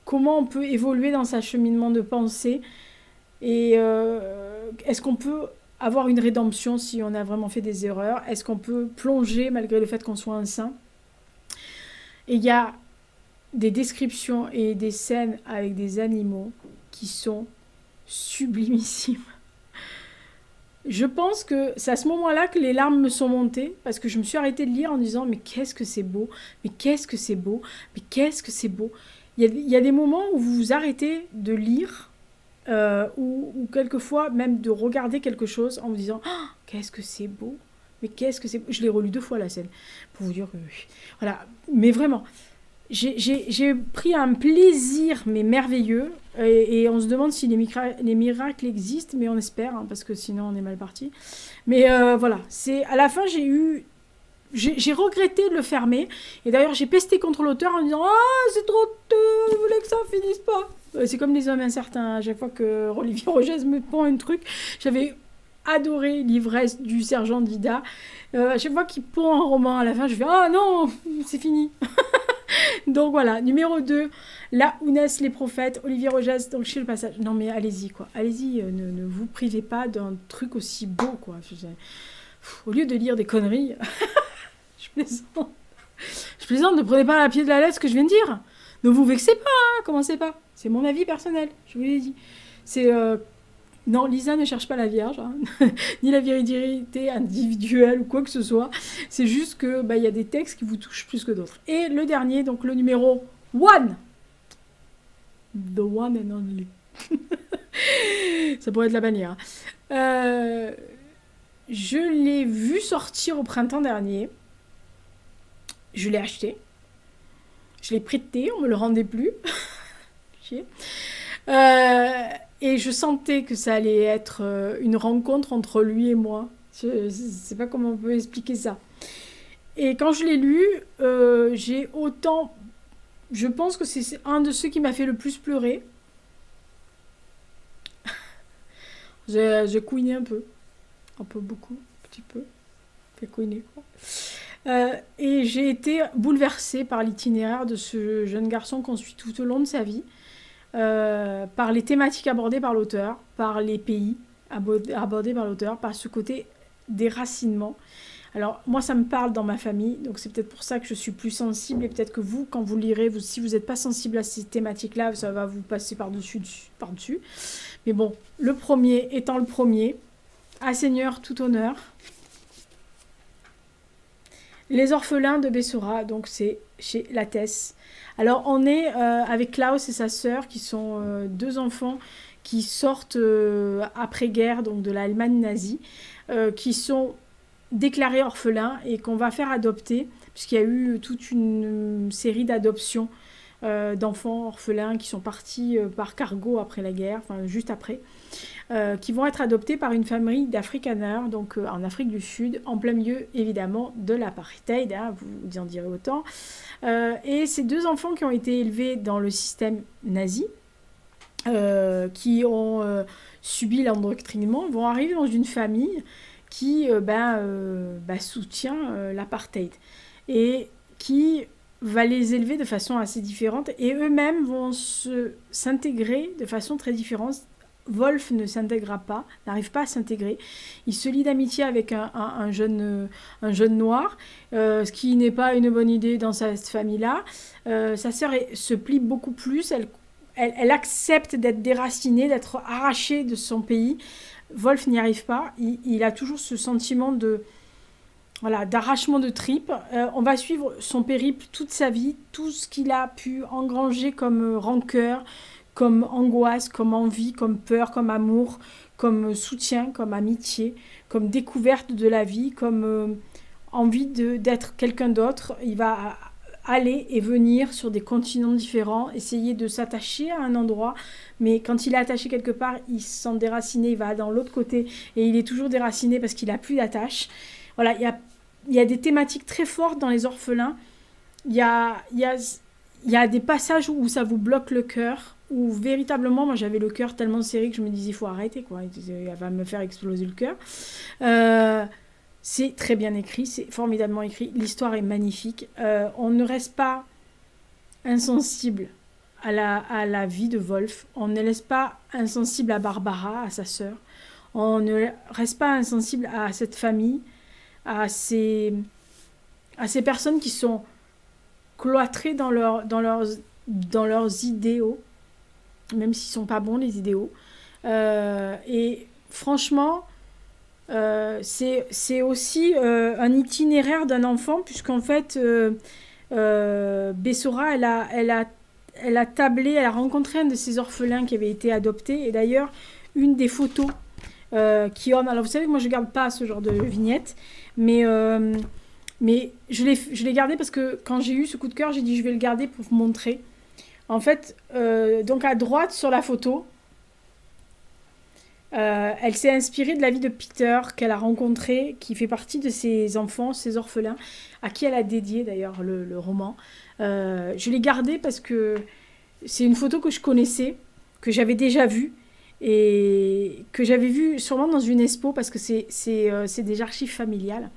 comment on peut évoluer dans sa cheminement de pensée et est-ce qu'on peut avoir une rédemption si on a vraiment fait des erreurs, est-ce qu'on peut plonger malgré le fait qu'on soit un saint. Et il y a des descriptions et des scènes avec des animaux qui sont sublimissimes. Je pense que c'est à ce moment-là que les larmes me sont montées, parce que je me suis arrêtée de lire en disant mais qu'est-ce que c'est beau, mais qu'est-ce que c'est beau, mais qu'est-ce que c'est beau. Il y a des moments où vous vous arrêtez de lire, ou quelquefois même de regarder quelque chose en vous disant oh, qu'est-ce que c'est beau, mais qu'est-ce que c'est beau. Je l'ai relu 2 fois la scène, pour vous dire que... Voilà, mais vraiment... J'ai pris un plaisir mais merveilleux et on se demande si les miracles existent, mais on espère, hein, parce que sinon on est mal parti. Mais voilà, à la fin j'ai regretté de le fermer, et d'ailleurs j'ai pesté contre l'auteur en disant ah c'est trop tôt, je voulais que ça finisse pas. C'est comme les hommes incertains, à chaque fois que Olivier Rogès me prend un truc, j'avais adoré l'ivresse du sergent Dida. À chaque fois qu'il pond un roman à la fin, je fais ah non, c'est fini. Donc voilà, numéro 2, là où naissent les prophètes, Olivier Rogès, donc chez le passage. Non mais allez-y quoi, allez-y, ne vous privez pas d'un truc aussi beau quoi. Au lieu de lire des conneries, je plaisante, ne prenez pas à la pied de la lettre ce que je viens de dire. Ne vous vexez pas, hein, commencez pas. C'est mon avis personnel, je vous l'ai dit. C'est... Non, Lisa ne cherche pas la Vierge, hein, ni la vérité individuelle ou quoi que ce soit. C'est juste que y a des textes qui vous touchent plus que d'autres. Et le dernier, donc le numéro 1. The one and only. Ça pourrait être la bannière. Je l'ai vu sortir au printemps dernier. Je l'ai acheté. Je l'ai prêté, on me le rendait plus. Chier. Et je sentais que ça allait être une rencontre entre lui et moi. Je sais pas comment on peut expliquer ça. Et quand je l'ai lu, j'ai autant... Je pense que c'est un de ceux qui m'a fait le plus pleurer. J'ai couiné un peu. Un peu beaucoup, un petit peu. Fait couiner, quoi. Et j'ai été bouleversée par l'itinéraire de ce jeune garçon qu'on suit tout au long de sa vie. Par les thématiques abordées par l'auteur, par les pays abordés par l'auteur, par ce côté déracinement. Alors moi ça me parle dans ma famille, donc c'est peut-être pour ça que je suis plus sensible, et peut-être que vous, quand vous lirez, si vous n'êtes pas sensible à ces thématiques-là, ça va vous passer par-dessus. Mais bon, le premier étant le premier, à Seigneur tout honneur. Les orphelins de Bessora, donc c'est chez Lattès. Alors on est avec Klaus et sa sœur qui sont deux enfants qui sortent après-guerre donc de l'Allemagne nazie, qui sont déclarés orphelins et qu'on va faire adopter puisqu'il y a eu toute une série d'adoptions d'enfants orphelins qui sont partis par cargo après la guerre, enfin juste après. Qui vont être adoptés par une famille d'Afrikaners, donc en Afrique du Sud, en plein milieu évidemment de l'apartheid, hein, vous en direz autant. Et ces deux enfants qui ont été élevés dans le système nazi, qui ont subi l'endoctrinement, vont arriver dans une famille qui soutient l'apartheid et qui va les élever de façon assez différente et eux-mêmes vont s'intégrer de façon très différente. Wolf ne s'intégrera pas, n'arrive pas à s'intégrer. Il se lie d'amitié avec un jeune noir, ce qui n'est pas une bonne idée dans cette famille-là. Sa sœur se plie beaucoup plus, elle accepte d'être déracinée, d'être arrachée de son pays. Wolf n'y arrive pas, il a toujours ce sentiment d'arrachement de tripes. On va suivre son périple toute sa vie, tout ce qu'il a pu engranger comme rancœur, comme angoisse, comme envie, comme peur, comme amour, comme soutien, comme amitié, comme découverte de la vie, comme envie d'être quelqu'un d'autre. Il va aller et venir sur des continents différents, essayer de s'attacher à un endroit, mais quand il est attaché quelque part, il se sent déraciné, il va dans l'autre côté, et il est toujours déraciné parce qu'il n'a plus d'attache. Voilà, il y a des thématiques très fortes dans les orphelins. Il y a des passages où ça vous bloque le cœur, où véritablement, moi j'avais le cœur tellement serré que je me disais, il faut arrêter, quoi. Elle va me faire exploser le cœur. C'est très bien écrit, c'est formidablement écrit. L'histoire est magnifique. On ne reste pas insensible à la vie de Wolf. On ne laisse pas insensible à Barbara, à sa sœur. On ne reste pas insensible à cette famille, à ces personnes qui sont cloîtrées dans leurs idéaux, même s'ils sont pas bons les idéaux. Et franchement, c'est aussi un itinéraire d'un enfant, puisqu'en fait, Bessora, elle a tablé, elle a rencontré un de ses orphelins qui avait été adopté, et d'ailleurs, une des photos alors vous savez que moi je garde pas ce genre de vignettes, mais je l'ai gardé parce que quand j'ai eu ce coup de cœur, j'ai dit je vais le garder pour vous montrer. En fait, donc à droite sur la photo, elle s'est inspirée de la vie de Peter qu'elle a rencontré, qui fait partie de ses enfants, ses orphelins, à qui elle a dédié d'ailleurs le roman. Je l'ai gardé parce que c'est une photo que je connaissais, que j'avais déjà vue, et que j'avais vue sûrement dans une expo, parce que c'est des archives familiales.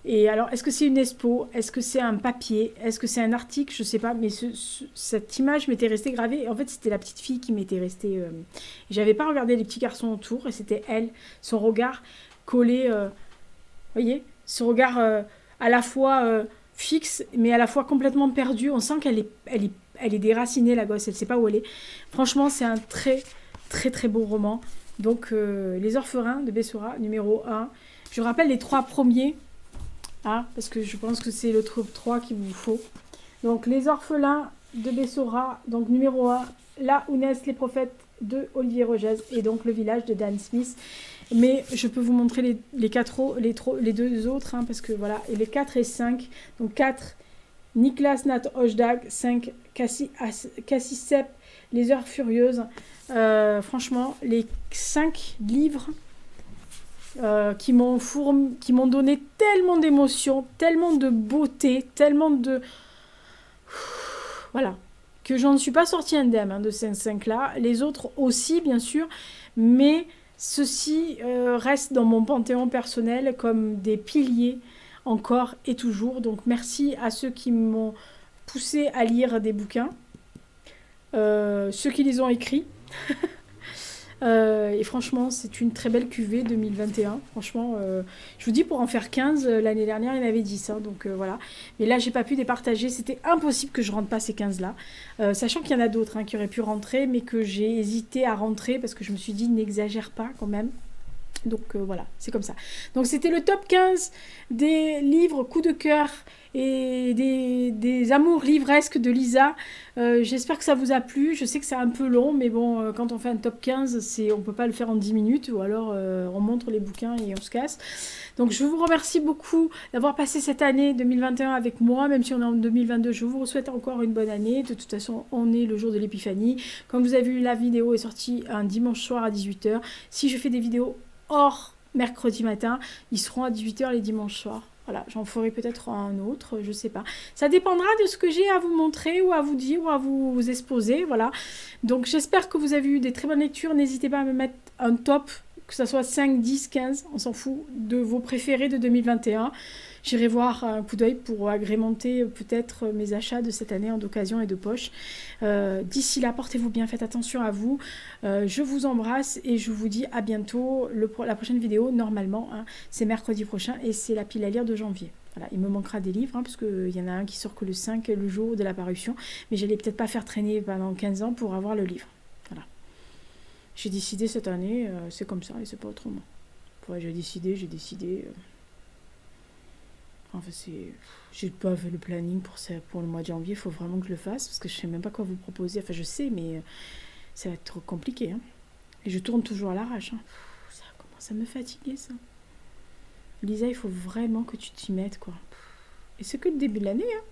Et alors, est-ce que c'est une expo? Est-ce que c'est un papier? Est-ce que c'est un article? Je sais pas, mais cette image m'était restée gravée. Et en fait, c'était la petite fille qui m'était restée. J'avais pas regardé les petits garçons autour, et c'était elle, son regard collé. Vous voyez, ce regard à la fois fixe, mais à la fois complètement perdu. On sent qu'elle est déracinée, la gosse. Elle sait pas où elle est. Franchement, c'est un très, très, très beau roman. Donc, Les Orphelins de Bessora, numéro 1. Je rappelle les 3 premiers. Parce que je pense que c'est le top 3 qu'il vous faut. Donc, Les Orphelins de Bessora, donc numéro 1, Là où naissent les prophètes de Olivier Rogez, et donc Le Village de Dan Smith. Mais je peux vous montrer les deux autres, parce que voilà, et les 4 et 5. Donc 4, Niklas Nat Ojdag, 5, Cassie Sepp, Les Heures Furieuses. Franchement, les 5 livres qui m'ont donné tellement d'émotions, tellement de beauté, tellement de... Voilà. Que j'en suis pas sortie indemne de ces 5-là. Les autres aussi, bien sûr. Mais ceux-ci restent dans mon panthéon personnel comme des piliers encore et toujours. Donc merci à ceux qui m'ont poussé à lire des bouquins. Ceux qui les ont écrits. Et franchement, c'est une très belle cuvée 2021. Franchement, je vous dis, pour en faire 15, l'année dernière, il y en avait 10. Donc voilà. Mais là, j'ai pas pu les partager. C'était impossible que je rentre pas ces 15-là. Sachant qu'il y en a d'autres qui auraient pu rentrer, mais que j'ai hésité à rentrer parce que je me suis dit, n'exagère pas quand même. Donc voilà, c'est comme ça. Donc c'était le top 15 des livres coup de cœur et des amours livresques de Lisa. J'espère que ça vous a plu. Je sais que c'est un peu long, mais bon, quand on fait un top 15, on ne peut pas le faire en 10 minutes, ou alors on montre les bouquins et on se casse. Donc je vous remercie beaucoup d'avoir passé cette année 2021 avec moi, même si on est en 2022, je vous souhaite encore une bonne année. De toute façon, on est le jour de l'épiphanie. Comme vous avez vu, la vidéo est sortie un dimanche soir à 18h. Si je fais des vidéos hors mercredi matin, ils seront à 18h les dimanches soirs. Voilà, j'en ferai peut-être un autre, je sais pas. Ça dépendra de ce que j'ai à vous montrer ou à vous dire ou à vous exposer, voilà. Donc j'espère que vous avez eu des très bonnes lectures. N'hésitez pas à me mettre un top, que ça soit 5, 10, 15, on s'en fout, de vos préférés de 2021. J'irai voir un coup d'œil pour agrémenter peut-être mes achats de cette année en d'occasion et de poche. D'ici là, portez-vous bien, faites attention à vous. Je vous embrasse et je vous dis à bientôt. La prochaine vidéo, normalement, hein, c'est mercredi prochain et c'est la pile à lire de janvier. Voilà, il me manquera des livres, hein, parce qu'il y en a un qui sort que le 5, le jour de la parution. Mais je n'allais peut-être pas faire traîner pendant 15 ans pour avoir le livre. Voilà. J'ai décidé cette année, c'est comme ça et c'est pas autrement. Ouais, j'ai décidé. Enfin, j'ai pas fait le planning pour le mois de janvier, il faut vraiment que je le fasse, parce que je sais même pas quoi vous proposer. Enfin, je sais, mais ça va être trop compliqué. Hein. Et je tourne toujours à l'arrache. Hein. Ça commence à me fatiguer, ça. Lisa, il faut vraiment que tu t'y mettes, quoi. Et c'est que le début de l'année, hein.